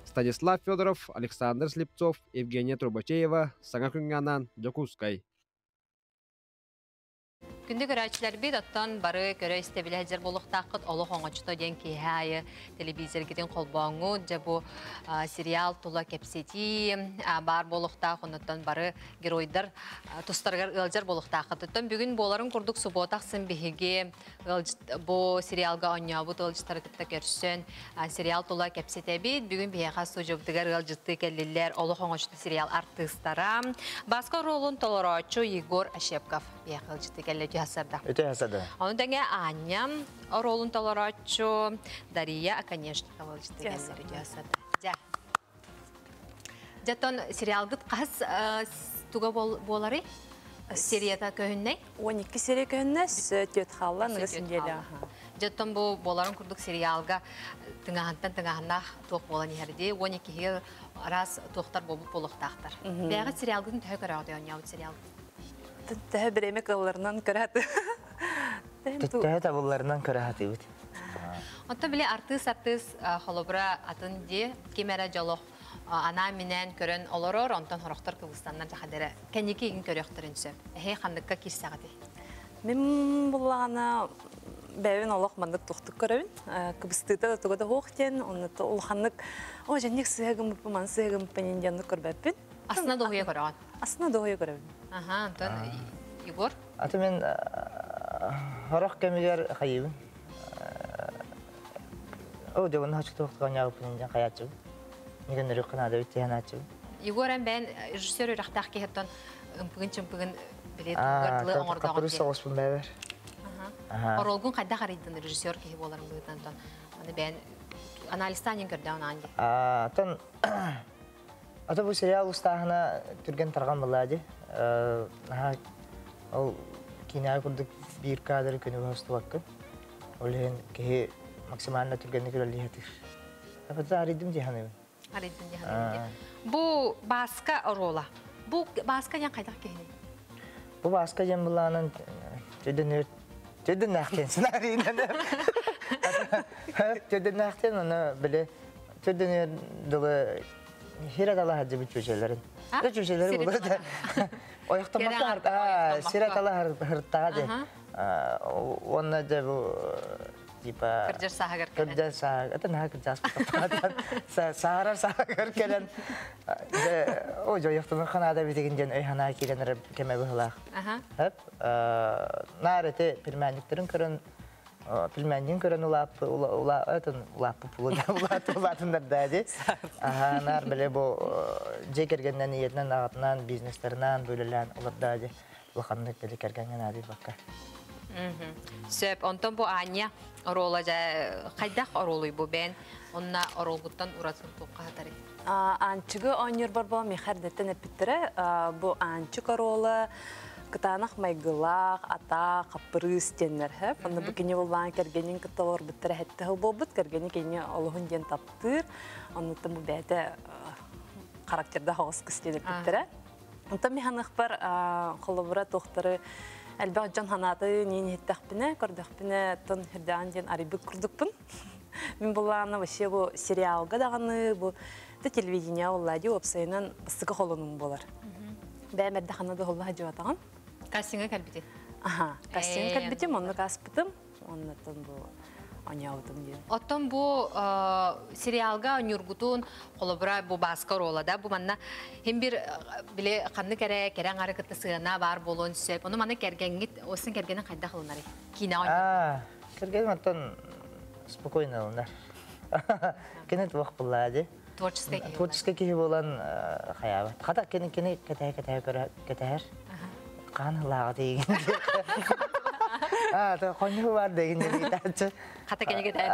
[SPEAKER 18] Станислав Федоров, Александр Слепцов, Евгения Трубачеева, Саңа күнгенан, Жокускай.
[SPEAKER 1] Күнді көрәчілер бейд оттан бары көрі істебілі әдер болуқтақыт олық оңачыто ден кейхайы телевизоргеден қолбаңу жабу сериал тула кепсети бар болуқтақ оныттан бары геройдар тұстарғар ғылжар болуқтақыт. Оттан бүгін боларын күрдік субботақсын бігеге бұл сериалға оңябыт ғылжыстары кітті көрсін сериал тула кепсети бейд бүгін бейеға сужыбдығар ғылжытты кәлілер олық оңачыто сериал артыстара. Басқа ролын толорачу Егор Ашепков бейеға ғылжытты кәлілер
[SPEAKER 21] Өте хасады.
[SPEAKER 1] Оны дәңе Аня ролын таларачу, Дария Аканешникова житегәлләре хасады. Жаттан сериалгыт қас туга болары? Серията көһүннәй?
[SPEAKER 22] 12 серия көһүннәс, төт халла нәсендәле.
[SPEAKER 1] Жаттан бу боларын курдук сериалга тыңаһаннах ток болан ярды. 12 раз тоқтар болуп болуктактар. Бәгы сериалгын төһөрәгә яңа сериал.
[SPEAKER 22] Тәһә береме кылларынан көрәт.
[SPEAKER 21] Тәһә табылларынан көрәт бит.
[SPEAKER 1] Онта биле артыс холобра атын ди кемера жолох ана менен көрөн олорор онтон хорохтор Кыргызстаннан жахадыра. Кенекигин көрөктөрүнсө. Хандыкка кирсагаты.
[SPEAKER 22] Мен буллана бәвен олох мандык тохтук көрөбүн. Кыбыстыта тогода хохтен, онто улханнык о женник сыгым пуман сыгым пенен жанды көрбөппүн.
[SPEAKER 1] Асына догуя көрөт.
[SPEAKER 22] Асына догуя көрөбүн.
[SPEAKER 1] Ага, антон Егор.
[SPEAKER 21] Аты мен хорох кемигер хайыбын. О, жогон хачык токтогон ягып пенен каячы. Неген рөхнада үтәнәчү.
[SPEAKER 1] Егор ben режиссер рахтах кехтон ыmpыгын билет гыртлы оңордагы.
[SPEAKER 21] Капырсы оспун бәбер.
[SPEAKER 1] Ага. Оролгун кайда карыйдын режиссер кеһи боларын быгытан. Аны ben анализтан көрдөн анди.
[SPEAKER 21] Тон ата бу сериал устахына түрген тарган булады. Ол кино курдук бир кадр күнү хостубакка. Олен кеһи максимална түргенди көрөлү хатыр. Апата аридим жаханы.
[SPEAKER 1] Аридим жаханы. Бу баска рола. Бу баска ян кайда кеһи?
[SPEAKER 21] Бу баска жем буланын tödünähten ssenariýynda. Tödünähten onu bile tödünür dılı hiradala hacı bir çöşelerin. Bu çöşeleri bulur da. Oyaktamakta siratala hırttağı Onda da bu tipa
[SPEAKER 1] kerja sahagar
[SPEAKER 21] kerja sahagar atau nah kerja saharar sahagar kelen o jo yaktu kan ada bitin jen hana kiren keme bahlah hep narete pirmenliklerin keren pilmenliğin keren ula atın ula popular dedi nar böyle bu cekergenden niyetinden ağıtından bizneslerinden böyleler olur dedi lakanlık dedi kergenden adi bakka.
[SPEAKER 1] Söp, ondan bu Anya rola kaydak roluy bu ben onna rolguttan urasın toqqa hatari.
[SPEAKER 22] Ançıgı oynyor barba meherdeten epitre bu ançık rola kıtanak maygılaq ata kapırız denler hep. Onda bu kini bolban kergenin kıtalar bitre hette hobobut kergeni kini Allah'ın den taptır. Ondan bu bede karakterde havas kıstedi bitre. Ondan mehanık bar kolabora toxtarı Elbette can hanatı neyini hittahbine, kordahbine ton hirdan den arabik kurdukpun. Min bulana başa bu serialga dağını, bu da televizyona olaydı, opsayınan sıkı holunun bolar. Ben medde hanada holla hacıvatağın.
[SPEAKER 1] Kastinga kalbiti?
[SPEAKER 22] Aha, kastinga kalbitim, onu kaspıtım. Ondan bu оңяудым дейін.
[SPEAKER 1] Оттон бу сериалга онюргутун холобра бу баска ролада бу манна hem bir bile kanlı kere keren hareketli sığına var bolon söp. Onu manna kergengit olsun kergenin kayda kılınları. Kina oynadı.
[SPEAKER 21] Kergen аттан спокойно олар. Кенет вак булады. Творческий киһи болан хаяба. Хата кене кетер. Канылага деген. Та коню бар деген дитачы.
[SPEAKER 1] Хата кене кетер.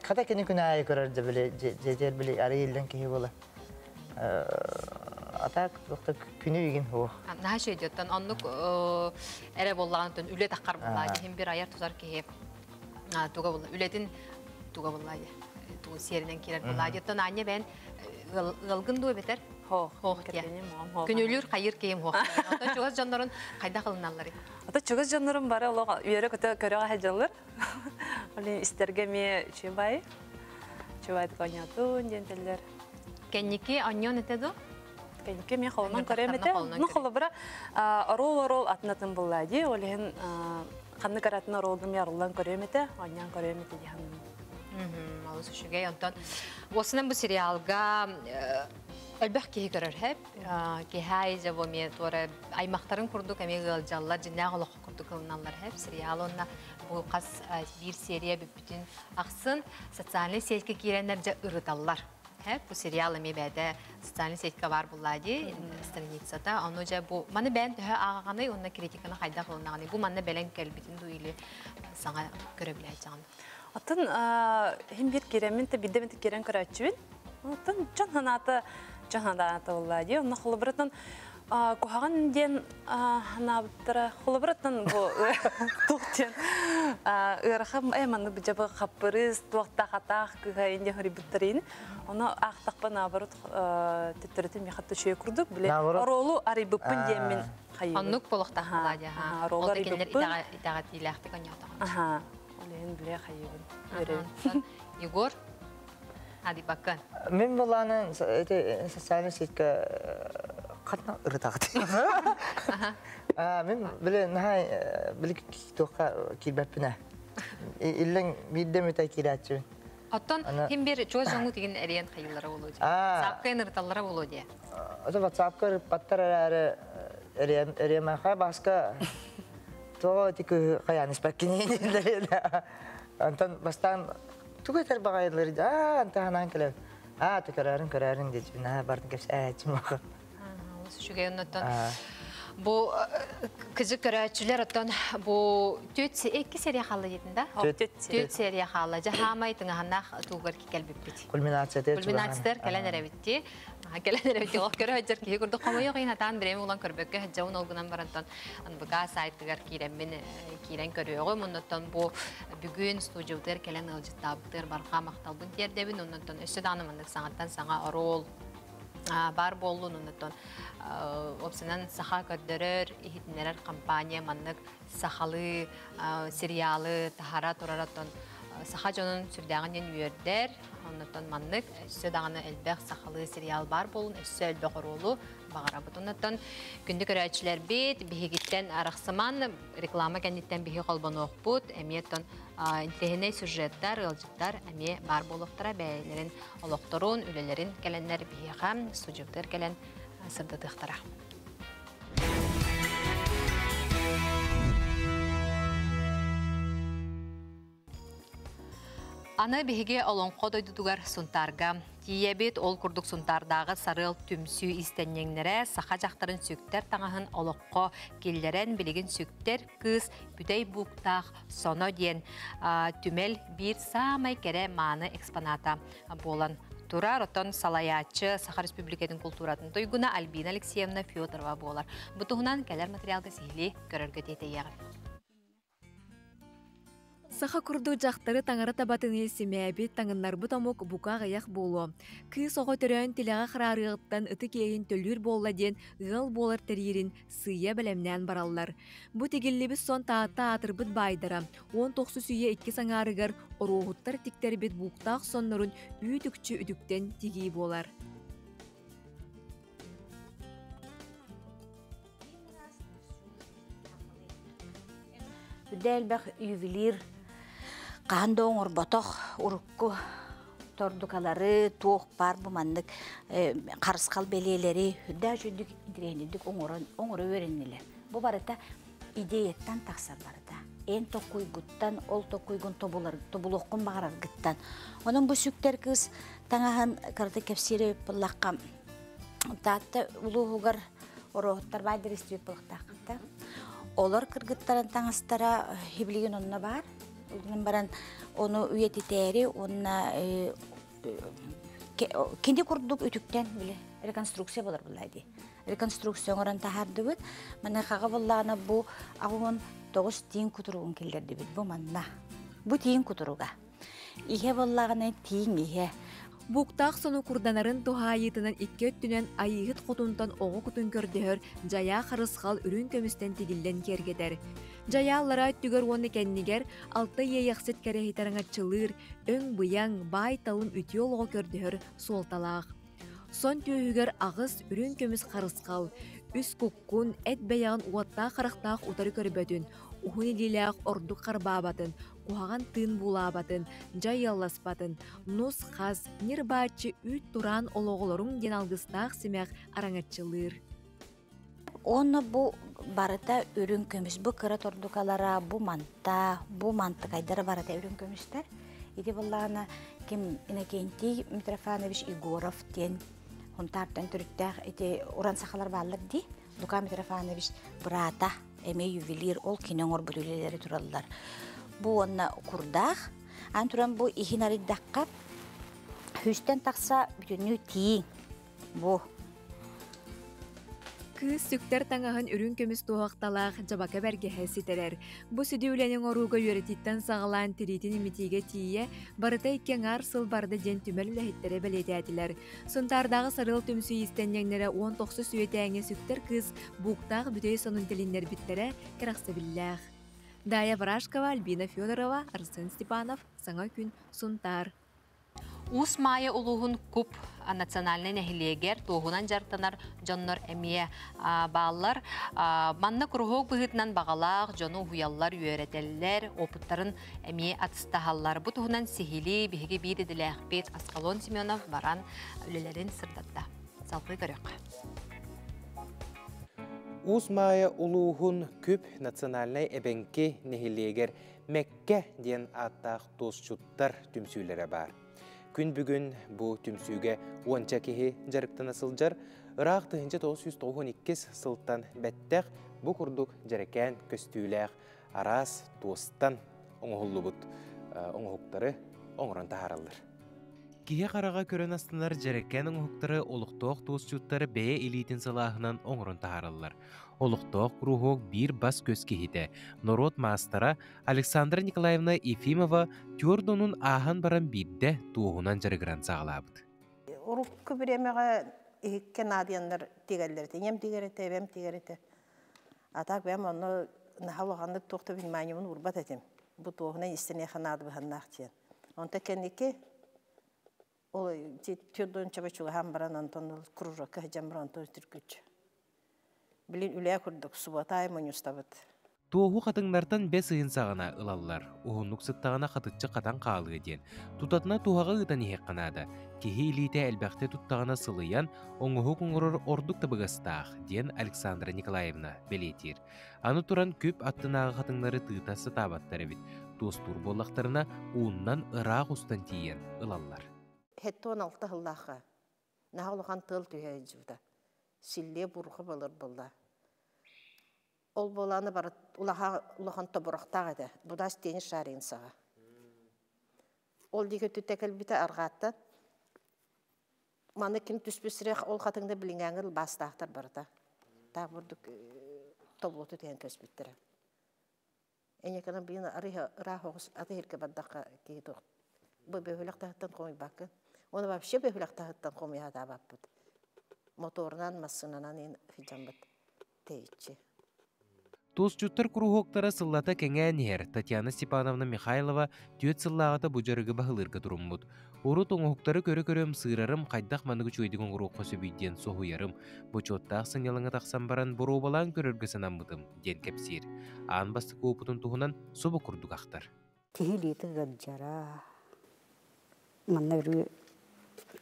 [SPEAKER 21] Хата кене күнәй көрөр дебеле жедер биле ары елден киһи бола. Атак доктор күнү иген хо.
[SPEAKER 1] Наһа шөйдөттөн оннук эре боллагантын үле таккар буллады. Hem bir ayar tuzar киһи. Туга булла. Үлетин туга буллады. Ту серинен кирер буллады. Тон анне ben ылгын дуй бетер.
[SPEAKER 22] Ho.
[SPEAKER 1] Күнүлүр кайыр кийим хо. Ата чугас жаннарын кайда кылыналар?
[SPEAKER 22] Ата чугас жаннарын бары олога үйөрө көтө көрөгө хаҗалар. Оле истерге ме чебай. Чебай конятун дентелер.
[SPEAKER 1] Кенники аньон этеду?
[SPEAKER 22] Кенники ме холман каремете. Ну холобра рол атнатын буллади. Олен канны каратына ролдум ярылдан көремете, аньян көремете дихан.
[SPEAKER 1] Алыс шугай онтон. Осынан бу сериалга Әлбәқ кейі көрір хәп, кейхай жабоме торы аймақтарын күрдік, әмегі жаллар жинағы олық күрдік қылыналар хәп. Сериал онна бұл қас бір серия бүттін ақсын социальный сетке керенлер жа ұрыталар. Бұл сериал әме бәді социальный сетке бар бұлады, страницада. Оны жа бұл, маны бән түхі ағағаны, онна критиканы қайда қылынағаны. Бұл маны бәлін кәлбетін дуйлы саңа көрі біләй жағын.
[SPEAKER 22] Атын, хем бір керемін, биддементі керен көрәтшібін. Атын, Жанада атылады. Оны холобраттан кухаган ден набыттыра холобраттан бу туктен ырахам эманы бижабы капырыз туакта хатах кыгайынде хрибиттерин. Оны актакпа наоборот теттеретин мехатты шөй курдук биле. Ролу арибыппын демен кайы.
[SPEAKER 1] Аннук болохта халади ха.
[SPEAKER 22] Ролу арибыппын.
[SPEAKER 1] Итагат илахты коньята.
[SPEAKER 22] Аха. Олен биле кайыбын.
[SPEAKER 1] Егор Hadi bakın.
[SPEAKER 21] Мен боланы социальный сетке қатна ырытағыт. Мен біле нахай біле тоққа келбәппіне. Иллен биддем өтай келәтші.
[SPEAKER 1] Оттон hem bir çoğu çoğu деген әрен қайылары болу де. Сапқайын ырталары болу де.
[SPEAKER 21] Ота ватсапқа ырыппаттар әрі мәқа басқа тоғы тікі қаян іспәккенен. Антон бастан Тугатар багайлар антаханан келе. Көрәрін дейді. Бардың кепсі әйтім оғы.
[SPEAKER 1] Осы шүгей ұнаттан. Бұл күзі көрәтшілер ұттан бұл 2 серия қалы едін да? 4 серия қалы. Жағамайтың ағанақ туғыр кекел біппет. Кульминациятер кәлән әрәбітті. Кәлән әрәбітті оқ көрі өтер кейі күрді қомайы қиын атан біреме ұлан көрбөкке жауын олғынан барантан бұға сайттығар кейренмен кейрен көріғі. Мұнаттан бұл бүгін студиотер кәлән ұлжыттабықтыр барға мақталбын тердебін. Мұнаттан өсі данымындық саңаттан саңа рол бар болуын. Мұнаттан опсынан саха көрдірір, ихетінерер компания маннық сахалы сериалы тахара тұрараттан саха жонын сүрдәғінен үйердер. Оннаттан маннық өсі дағыны әлбәқ сахалы сериал бар болуын, өсі әлбәқ ролу бағара бұд. Оннаттан күнді көрәтшілер бет, бігігіттен арақсыман, реклама кәнеттен бігі қолбан оқ бұд, әметтен интегеней сюжеттар, ылжыттар әме бар болуқтара бәйлерін олықтырын, үлелерін кәләнлер бігі қам, студиоктар кәлән сырдыдықтара. Аны беге олонқо дойдудугар сунтарга. Тиебет ол күрдік сунтардағы сарыл түмсүй истеннеңнері сақа жақтарын сөктер таңағын олоққо келдерен білеген сөктер кыз бүдей бұқтақ соно ден түмел бір самай кере маны экспоната болан. Турар отон салаячы Саха Республикатын культуратын тойгуна Альбина Алексеевна Федорова болар. Бұтығынан кәлер материалға сейлі көріргі дейті яғын.
[SPEAKER 2] Саха курду жақтары таңары табатыны семәбі таңынлар бұтамық бұқа ғаяқ болу. Кыз оғы түрін тіліға қырарығыттан үті кейін төлір болла ден ғыл болар тәрерін сыя білемнен баралар. Бұ тегелі біз сон таатта атыр бұт байдара. 19 сүйе 2 саңарығар оруғыттар тіктер бет бұқтақ соннырын үйтікчі үдіктен тегей болар.
[SPEAKER 4] Дәл бәқ ювелир Қандоң орботоқ урукку тордукалары туох бар бу маннык қарысқал белелери хүдда жүдүк идиренидик оңору өреннелер. Бу барыта идеяттан тақсар барыта. Эн токуйгуттан ол токуйгун тобулоққун бағарар гыттан. Onun bu süktер кыз таңахан карты кепсире пыллаққа татты улуғугар ороғыттар байдырыстыр пылықтақта. Олар кыргыттарын таңастара хиблиген онына бар. Улгынан баран onu üyetiteri, ona kendi kurduk ütükten bile rekonstruksiya bolar bulaydı. Rekonstruksiya oran tahardı bit. Mana kağa bollana bu ağın 9 tiyin kuturuğun kellerdi bit bu manna. Bu tiyin kuturuğa. İhe bollağına tiyin ihe.
[SPEAKER 2] Буктақ сону курданарын тухайытынан икке өттүнен айыгыт қотунтан оғы күтін көрдігір жая қарысқал үрін көмістен тигілден кергедер. Жаяллара өттігер оны кәннігер алты ейақсет кәрехитарыңа чылыр, өң бұяң бай талын үтіол оғы көрдігір солталақ. Сон түйігер ағыз үрін көміс қарысқал, үс күккун әт бәяғын уатта қарақтақ ұтары көрбөтін, ухуни дилях ордук қарбабатын, куһаган тын булабатын, жайялласпатын, нус хаз, нирбачы үт туран ологолорун ден алгыстақ семяқ араңатчылыр.
[SPEAKER 4] Оны бу барыта үрін көміс, бу кыра тордукалара, бу манты кайдары барыта үрін көмістер. Иди боллағына кем Иннокентий Митрофанович Игоров ден, хунтартан түріттәқ, уран сақалар балыр ди, Лука Митрофанович брата, эме ювелир, ол кинен орбүлелері туралылар. Бу онна курдақ, ан туран бу ихинариддаққа хүстен тақса бүтінні тиін. Бу.
[SPEAKER 2] Кыз сүктер таңағын үрін көміс туғақталақ жабака бәрге хәсетерер. Бу сүдеуленің оруға үйрететтен сағылан тиритін имитиге тие, барыта иккен арсыл барды ден түмәлі ләхеттері бәлеті әділер. Сұнтардағы сарыл түмсі истеннеңнері 19 сүйетәңе сүктер кыз буқтақ бүтей сонын тіліндер біттері кірақсы білләқ. Дая Варашкова, Альбина Федорова, Арсен Степанов, Саңа күн, Сұнтар.
[SPEAKER 1] Ус майы улуғын күп национальный нәхилегер туғынан жартанар жоннор әмие баллар. Манны күрғоқ бұғытынан бағалақ, жону хуяллар үйеретелілер, опыттарын әмие атыстағалар. Бұ туғынан сихили бігі бейді діләқпет Аскалон Семенов баран өлелерін сырдатта. Салқы көрек.
[SPEAKER 14] Ус майы улуғын күп национальный әбенке нәхилегер Мәкке ден аттақ тосчуттар түмсүйлері бар. Күн бүгін бұл түмсүйге уанча кеге жарықтан асылжар, ұрақ 1992 сылттан бәттәқ бұл күрдік жарекән көстүйләқ арас туыстан оңғылы бұд оңғықтары оңыран тахаралыр. Кеге қараға көрін астынар жарекән оңғықтары олықтоқ туыстчуттары бәе элитин салағынан оңыран тахаралыр. Олықтоқ рухоқ бір бас көз кехиді. Народ мастара Александра Николаевна Ефимова тюрдонун ахан баран бидде туғынан жарығыран сағалабыд.
[SPEAKER 6] Урук көбіремеға ехіккен адияндар тегелерді. Ем тегереті, бәм тегереті. Атақ бәм оны нахалығанды тоқты білмәнемін ұрбат әтем. Бұл туғынан істене қанады бұханнақ тен. Онта кәнеке ол тюрдон чабачуға хам баран антон күрұры кәжем баран тоз түркүтші. Білін үлі күрдік, сұбатай мұн ұстабыд.
[SPEAKER 14] Туғу қатыңнартан бәс ұйын сағына ұлалар, ұғынлық сыттағына қатытчы қатан қағылығы ден. Тұтатына туғаға ұтан ехек қанады. Кехе илейте әлбәқте тұттағына сылыян, оңығы қоңырыр ордық табығыстақ, ден Александра Николаевна белетер. Аны тұран көп аттынағы қатыңлары тұйтасы табаттары бит. Туыстур болақтарына уыннан ұрақ ұстан тиен ұлалар.
[SPEAKER 6] Хетті 16 ғыллақы, нағылыған тыл түйе жүвді. Силле бұрғы болыр болды. Ол боланы бары улахан тобырықтақ еді. Бұда стені шарин саға. Ол деге түттекіл біті арғатты. Маны кім түспесірек ол қатыңды білінгәңіл бастақтар барда. Тағы бұрдық тоблоты деген көз біттірі. Әнекінің бейін ұрақ оғыз аты ерке баддаққа кейді оқты. Бұл бөйліқтағыттан қомай бақы. Оны бапше бөйліқтағыттан қомай ада баппыды. Моторынан, масынынан ең хиджамбыд тейітші.
[SPEAKER 14] Тосчуттар күрухоқтара сыллата кәңән ер Татьяна Степановна Михайлова түйет сыллағата бұжарығы бағылырға тұрымбыд. Ору тоңуқтары көрі-көрім сырарым қайдақ манығы чөйдігін құруққа сөбейден соғуярым. Бұчоттақ сыңялыңа тақсан баран бұру балан көріргісінен бұдым, ден кәпсер. Аң басты көпітін тұғынан собы күрдік ақтар.
[SPEAKER 7] Kihiliti gaджара. Манна үрі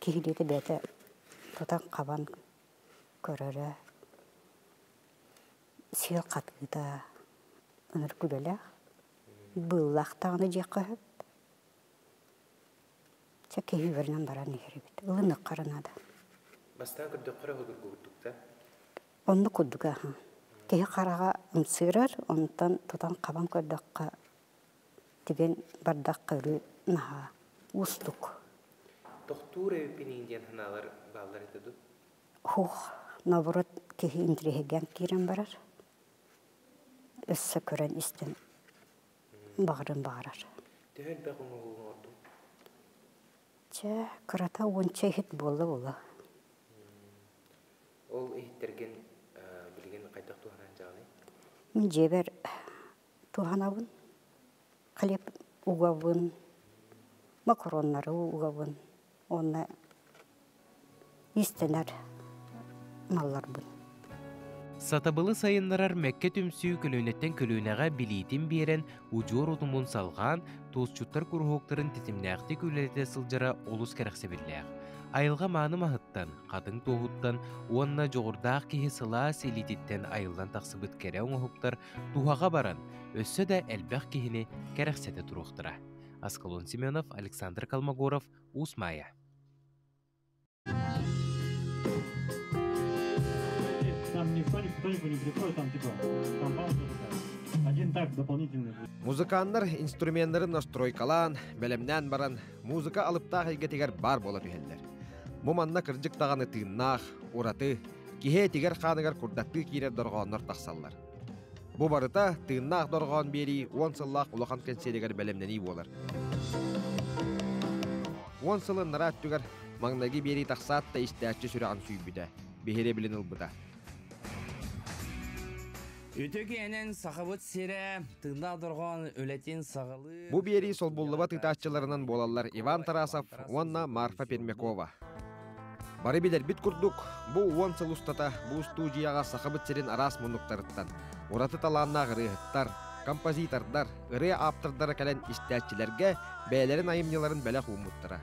[SPEAKER 7] кихилити бәті тұтан қабан көрірі. Сүйел қатқыда үнір күлілі. Бұллақтағыны жеқі хөп. Ча кихи вернен баран егері біт. Ұлыны қарынады.
[SPEAKER 14] Бастан күрді қара ғылыр күрдікті?
[SPEAKER 7] Онны күрдігі. Кихи қараға ұмсырыр, онтан тұтан қабан көрдіққа деген бардаққа үрі наға. Устук.
[SPEAKER 14] Тоқтур өпінейінден ханалар балдар етеді?
[SPEAKER 7] Хух, наоборот, кехи интригеген кирен барар. Өссі көрен істен бағырын бағарар.
[SPEAKER 14] Төхел бәқ оңы оңы орды?
[SPEAKER 7] Че, қырата онча хит болды олы.
[SPEAKER 14] Ол ехеттерген білген қайдақ туғанан жағын?
[SPEAKER 7] Мен жебер туғанабын, қылеп уғабын, макароннары уғабын, оны истенер малларбын.
[SPEAKER 14] Сатабылы сайынларар мәкке түмсүү көлөнеттен көлөнеға билетин берен ұжор ұтымын салған тоосчуттар күрхоқтарын тетімнәқті көлелете сылжара олус кәрәқсебілләқ. Айылға маны мағыттан, қадың тоғыттан, онына жоғырдақ кеге сыла селитеттен айылдан тақсыбыт кәрі оңығықтар туғаға баран, өссі дә әлбәқ кегіне кәрәқсеті тұруқтыра. Аскалон Семенов, Александр Калмогоров, Усмая.
[SPEAKER 8] Там никто не приходит, там типа компания такая. Один так дополнительный.
[SPEAKER 18] Музыканнар инструменттарын настройкалан, бәлемнән баран, музыка алыптақ елге тегер бар бола түйелдер. Мұманна кіржік тағаны тыыннақ, ураты, кихе тегер қаныгар күрдатты кейлер дорғанлар тақсаллар. Бу барыта тыыннақ дорған бери 10 сыллақ улақан кәнселегер бәлемнәні болар. 10 сылын нарат түгер маңнаги бери тақсатта истәтчі сүрәған сүйбіді, бехере білін ұлбыда.
[SPEAKER 23] Үтөгенен сақабыт сере, тыыннақ дорған өлетен сағылы...
[SPEAKER 18] Бу бери сол бұллыба тытачыларынан болалар Иван Тарасов, онна Марфа Пермякова. Бары билер бит күрдік, бу 10 сыл ұстата бу студияға сақабыт серен арас мұнықтарыттан. Ураты таланна ғырыхыттар, композитордар, ыры аптырдары кәлен истәтчілерге бәлерін айымнеларын бәлі қуымыттыра.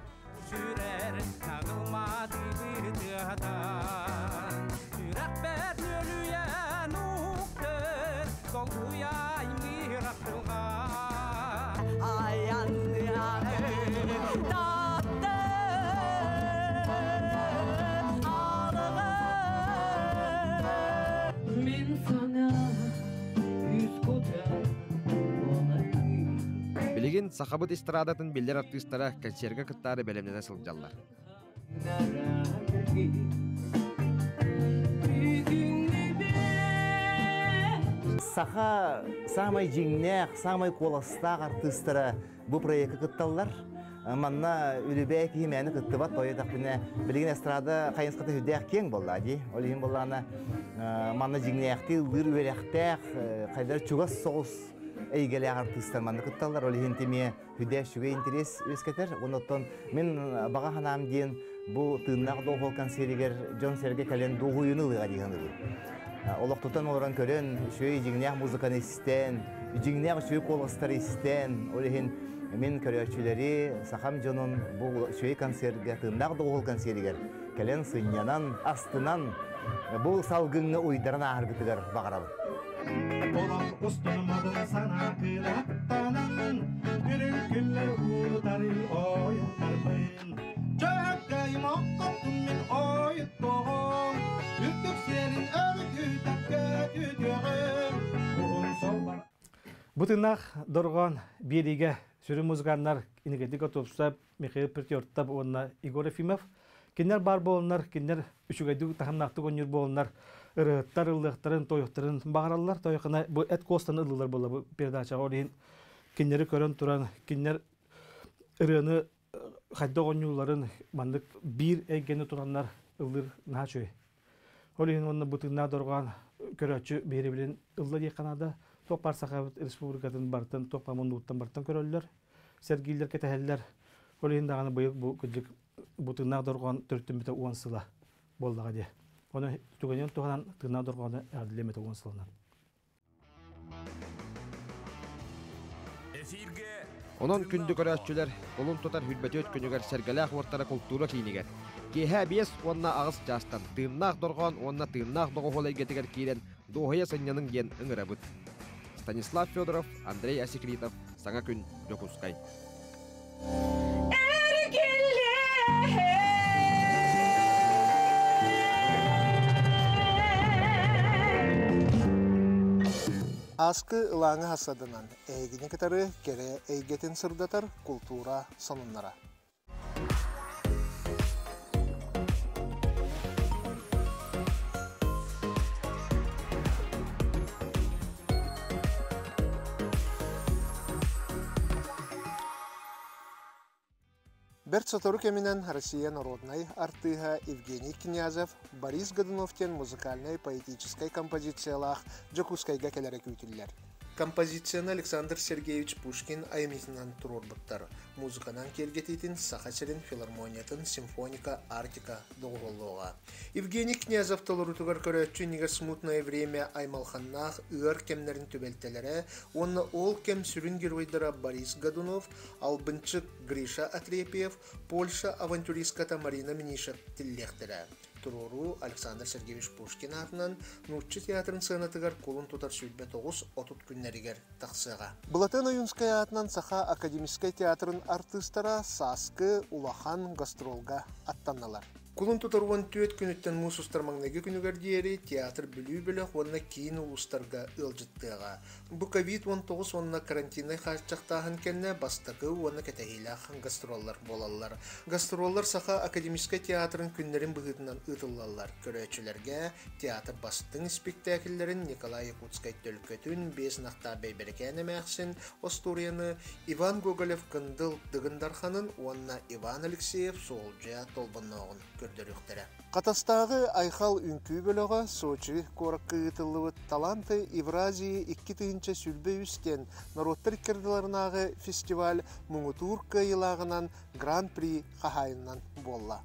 [SPEAKER 18] Билигин сахабыт эстрадатын билер артисттара концертга кыттары бәлемнәне сылжаллар.
[SPEAKER 21] Саха самай жиңнәк, самай коластақ артисттара бу проектка кытталлар. Манна үлүбә киймәне кыттыбат тойы тақпыны билигин эстрада кайынската хүдәк кең болла ди. Олин болланы манна жиңнәкти лыр өрәктәк кайдар чугас соус эйгеле артисттар манна кытталлар. Олин теме хүдәк шуга интерес өскәтер. Оннан мен бага ханам ден бу тыыннак догол концертигер Джон Серге кален дугуйыны лыга дигән. Олоқтотан оран көрен шөй жиңнәк музыканы истен, жиңнәк шөй коластар истен. Олин мен көрәчүләре Сахам Джонун бу шөй концертга тыыннак догол концертигер кален сынянан астынан бу салгыңны уйдарына аргытыгар багарабы.
[SPEAKER 24] Olan ustunmadım sana kırattanın Gürülgülle uğutarı oyutarpın Çökkayım akkaptım min oyuttuğum Ürtük senin örgütakka tütüğüm Uğun solbar
[SPEAKER 20] Bu tırnak dorgan biriga sürü muzganlar inegedika topsap Mikhail Petyordtab onna Igor Efimov kinler bar bolnar kinler üçügedük tahamnaqtı gönür bolnar ırıqtar ıllıqtарын toyuqtарын bağırarlar toyuqına bu et kostan ıllılar bolla bu perdaça olayın kinleri körön turan kinler ırığını xadda gönürlerin mandık bir eggeni turanlar ıldır naçöy olayın onna bu tırnağı dorgan köröçü beri bilen ıllar yekanada Topar Saxavat Respublikatın barıtan Topar Monduttan barıtan köröller sergiler keteheller olayın dağını bayık bu küçük bu tırnağı dorgan törttün bite 10 sıla boldağa diye. Onu tügenen tuğanan tırnağı dorganı erdilemete 10 sılanan.
[SPEAKER 25] Efirge
[SPEAKER 18] Онон күндү көрәтчүләр колун тутар хүрбәтөт күнүгәр сәргәләх вортара культура кинигер. Кеһә бес онна агыс жастан тыыннак доргон онна тыыннак дого холай гетигер кирен дохая сыннянын ген ыңырабыт. Станислав Федоров, Андрей Осекритов, Саңа күн Жокускай.
[SPEAKER 3] Аскы ылаңы хасадынан әйгіні кітары кере әйгетін сырдатар культура сонуннара. Берт сотору кеминен Россия народной артыга Евгений Князев, Борис Годуновтен музыкальной поэтической композициялах Жокускайга келері күйтілер. Композицияны Александр Сергеевич Пушкин аймитинан турурбуттар. Музыканан келгетейтін Сахасерин филармониятын симфоника Артика доғолуға. Евгений Князев толырутугар көрөтчү нигер смутное время аймалханнах ыр кемнерин төбелтелері, онны ол кем сүрін геройдара Борис Годунов, албынчык Гриша Атрепьев, Польша авантюристката Марина Минишек тиллехтері. Туруру Александр Сергеевич Пушкин атынан Нуччы театрын сыйнатыгар колун тутар сүлбе 9 отут күннеригер тақсыға. Булатын Оюнская атынан Саха академический театрын артыстара Саскы улахан гастролга аттанналар. Кулун тутаруан төт күнүттен мусустар маңнеги күнүгер диери театр бүлүү-бөлөк онна кийин улустарга ылжыттыга. Бу COVID-19 онна карантинай хаччактаһын кенне бастакы онна кетехилах гастроллар болаллар. Гастроллар Саха академический театрын күннерин быгытынан ытыллалар. Көрөчүлөргө театр бастын спектакльлерин Николай Якутской төлкөтүн 5 накта бейберекене мәхсин Осторияны Иван Гоголев кындыл дыгындарханын онна Иван Алексеев солжа толбонногун көрдөрүктөрө. Катастагы айхал үнкүү бөлөгө Сочи кораккы ытыллыбыт таланты Евразии 2-тыгынча сүлбө үскен народтар кирдиларынагы фестиваль Муңутурка йылагынан Гран-при хахайынан болла.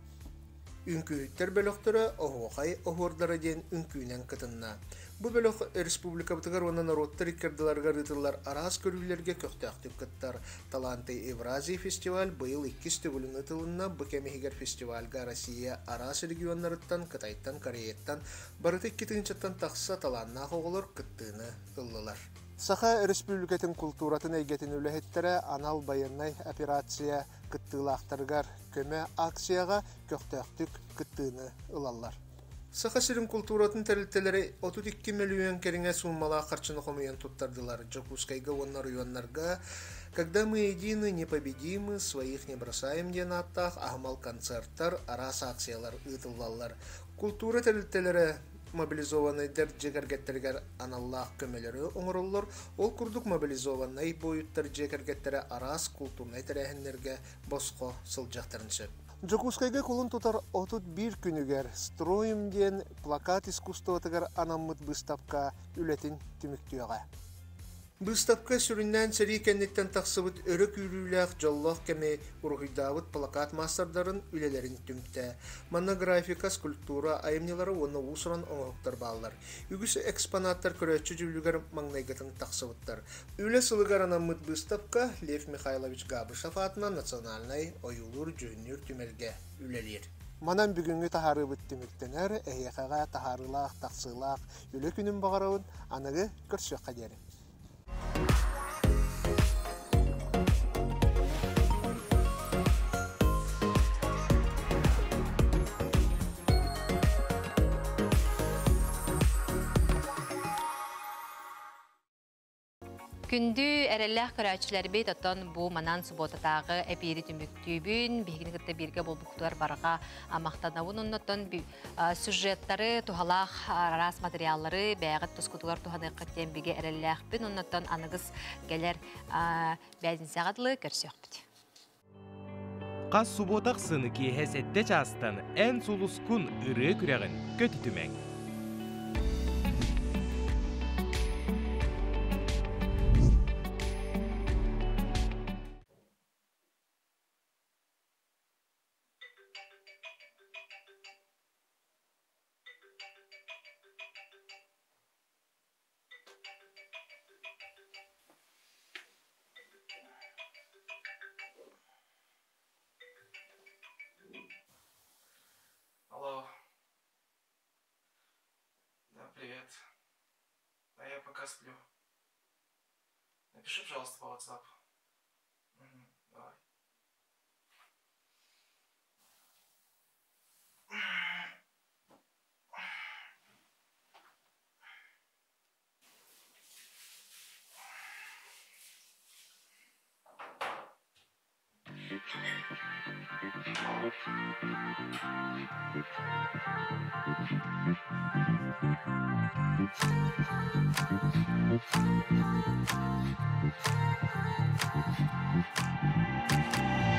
[SPEAKER 3] Үнкүүттер бөлөктөрө оғуқай оғордары ден үнкүүнен кытынна. Бу бөлөк республика бытыгар оны народтар кирдиларга рытылар арас көрүүлерге көктөктүк кыттар. Таланты Евразия фестиваль быйыл 2 төбүлүн ытылынна бу кемигер фестивальга Россия арас регионнарыттан, Кытайттан, Кореяттан барыты 2-тыгынчаттан тақса таланна оголор кыттыны ыллылар. Саха республикатын культуратын эйгетин үлэхеттері анал байыннай операция кыттылақтаргар көмө акцияға көктөктүк кыттыны ылаллар. Саха сирин культуратын тәрілтелері 32 миллион керіңе суммала қарчыны қомыян туттардылар. Жокускайга онна районнарга «Когда мы едины, непобедимы, своих не бросаем» ден аттақ ағымал концерттар, арас акциялар ытыллалар. Культура тәрілтелері мобилизованныйдер жекергеттергер аналлах көмелері оңыроллар, ол күрдік мобилизованный бойыттар жекергеттері арас культурнай тәрәхінлерге босқо сылжақтарыншы. Жокускайга кулун тутар 31 күнігер «Строим» ден плакат искусствотыгар анаммыт быстапка үлетін түміктіуға. Быстапка сүріннен сәрі кәннеттен тақсыбыт өрі күріләқ жоллақ кәме ұрғидавыт плакат мастардарын үлелерін түмті. Монографика, скульптура, айымнелары оны ұсыран оңықтар балылар. Үгісі экспонаттар көрәтші жүлігер маңнайгатын тақсыбыттар. Үлі сылығар анаммыт быстапка Лев Михайлович Габышев атынан национальный ойылыр жүннер түмелге үлелер. Манан бүгінгі тахары бүттіміктенер, әйеқаға тахарылақ, тақсылақ, үлі күнін бағарауын анығы көрсөк қадері.
[SPEAKER 1] Күндү әрелләх көрәчілер бейт оттан бұл манан суботатағы әпейді түміктүйбін, бейгіні кітті бірге бол бұқтуар барға мақтанауын оннаттан сюжеттары, тухалақ рас материаллары, бәғіт тұскутуғар туханы қаттен бейге әрелләх бін, оннаттан анығыз gəlер бәзін сағадлы көрсек біт.
[SPEAKER 14] Қас суботақ сыны кейхес әтті жастан ән сұлыскун үрі күрәғін көті түмәң.
[SPEAKER 5] пока сплю. Напиши, пожалуйста, по WhatsApp. Давай.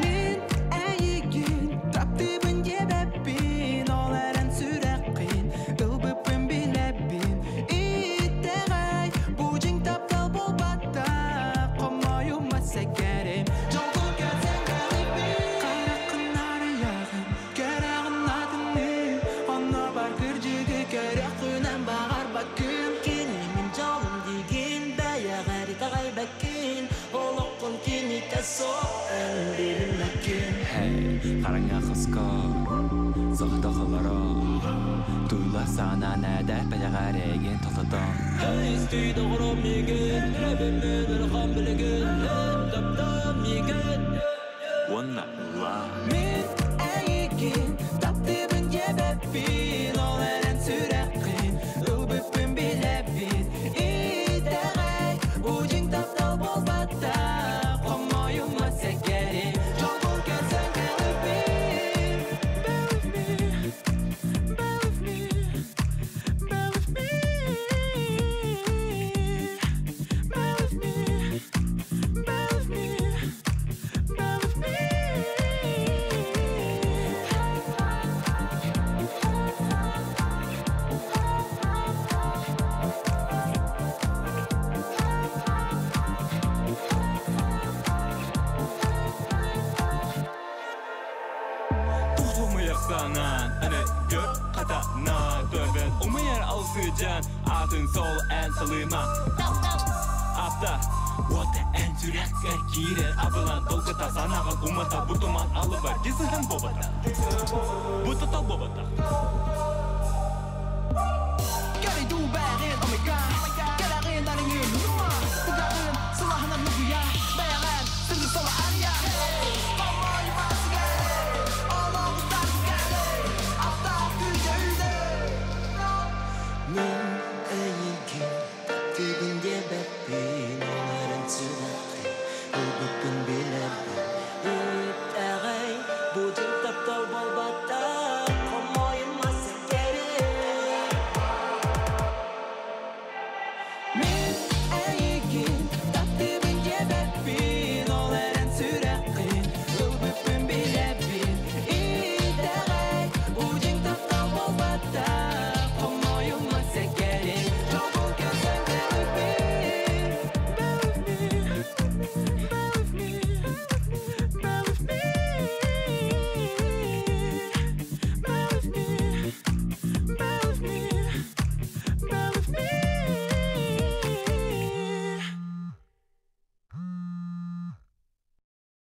[SPEAKER 9] Min ägin taptibin yebebbin olaren sürekkin ılbıpın bilebbin İttegay bucing taptal bolbatta Qomoyum masekerim Jolgun gelsen galibin Qayraqınar yağın Kerağın adını Ona bar kırcıgı kerek günen bağar bakın Kilimin jolum digin Bayağar itagay bakın Oloqun kini tasok
[SPEAKER 10] Hey, qaranga qizqa, zohda qilaro. Tuyla sana nada pelagaren totadan. Hey, isti doğru migin, rebimdir ham bilgin, taptam migin. Wallah.
[SPEAKER 9] Min ägin taptibin yebebbin olaren sürekkin ılbıpın bilebbin İttegay bucing taptal bolbatta Qomoyum masekerim Jolgun gelsen galibin Bear with me Bear with me Bear with me Bear with me Bear with me
[SPEAKER 10] Sana hani gök katana dövben umayar alsıcan atın sol en salıma Afta what en sürek girer abalan dolgata sanağın umata bu duman alıver gizlihen bobata bu tutal bobata
[SPEAKER 9] Gary do bad in oh my god Get out in that in you Luma Tugarin Salahana Nuguya Bayaran Sindu Sola Anya Qomoy Masigare All of the time Gare Afta Gücüydü
[SPEAKER 10] Min ägin taptibin yebebbin olaren sürekkin ılbıpın bilebbin İttegay bucing taptal bolbatta Qomoyum masekerim
[SPEAKER 9] Min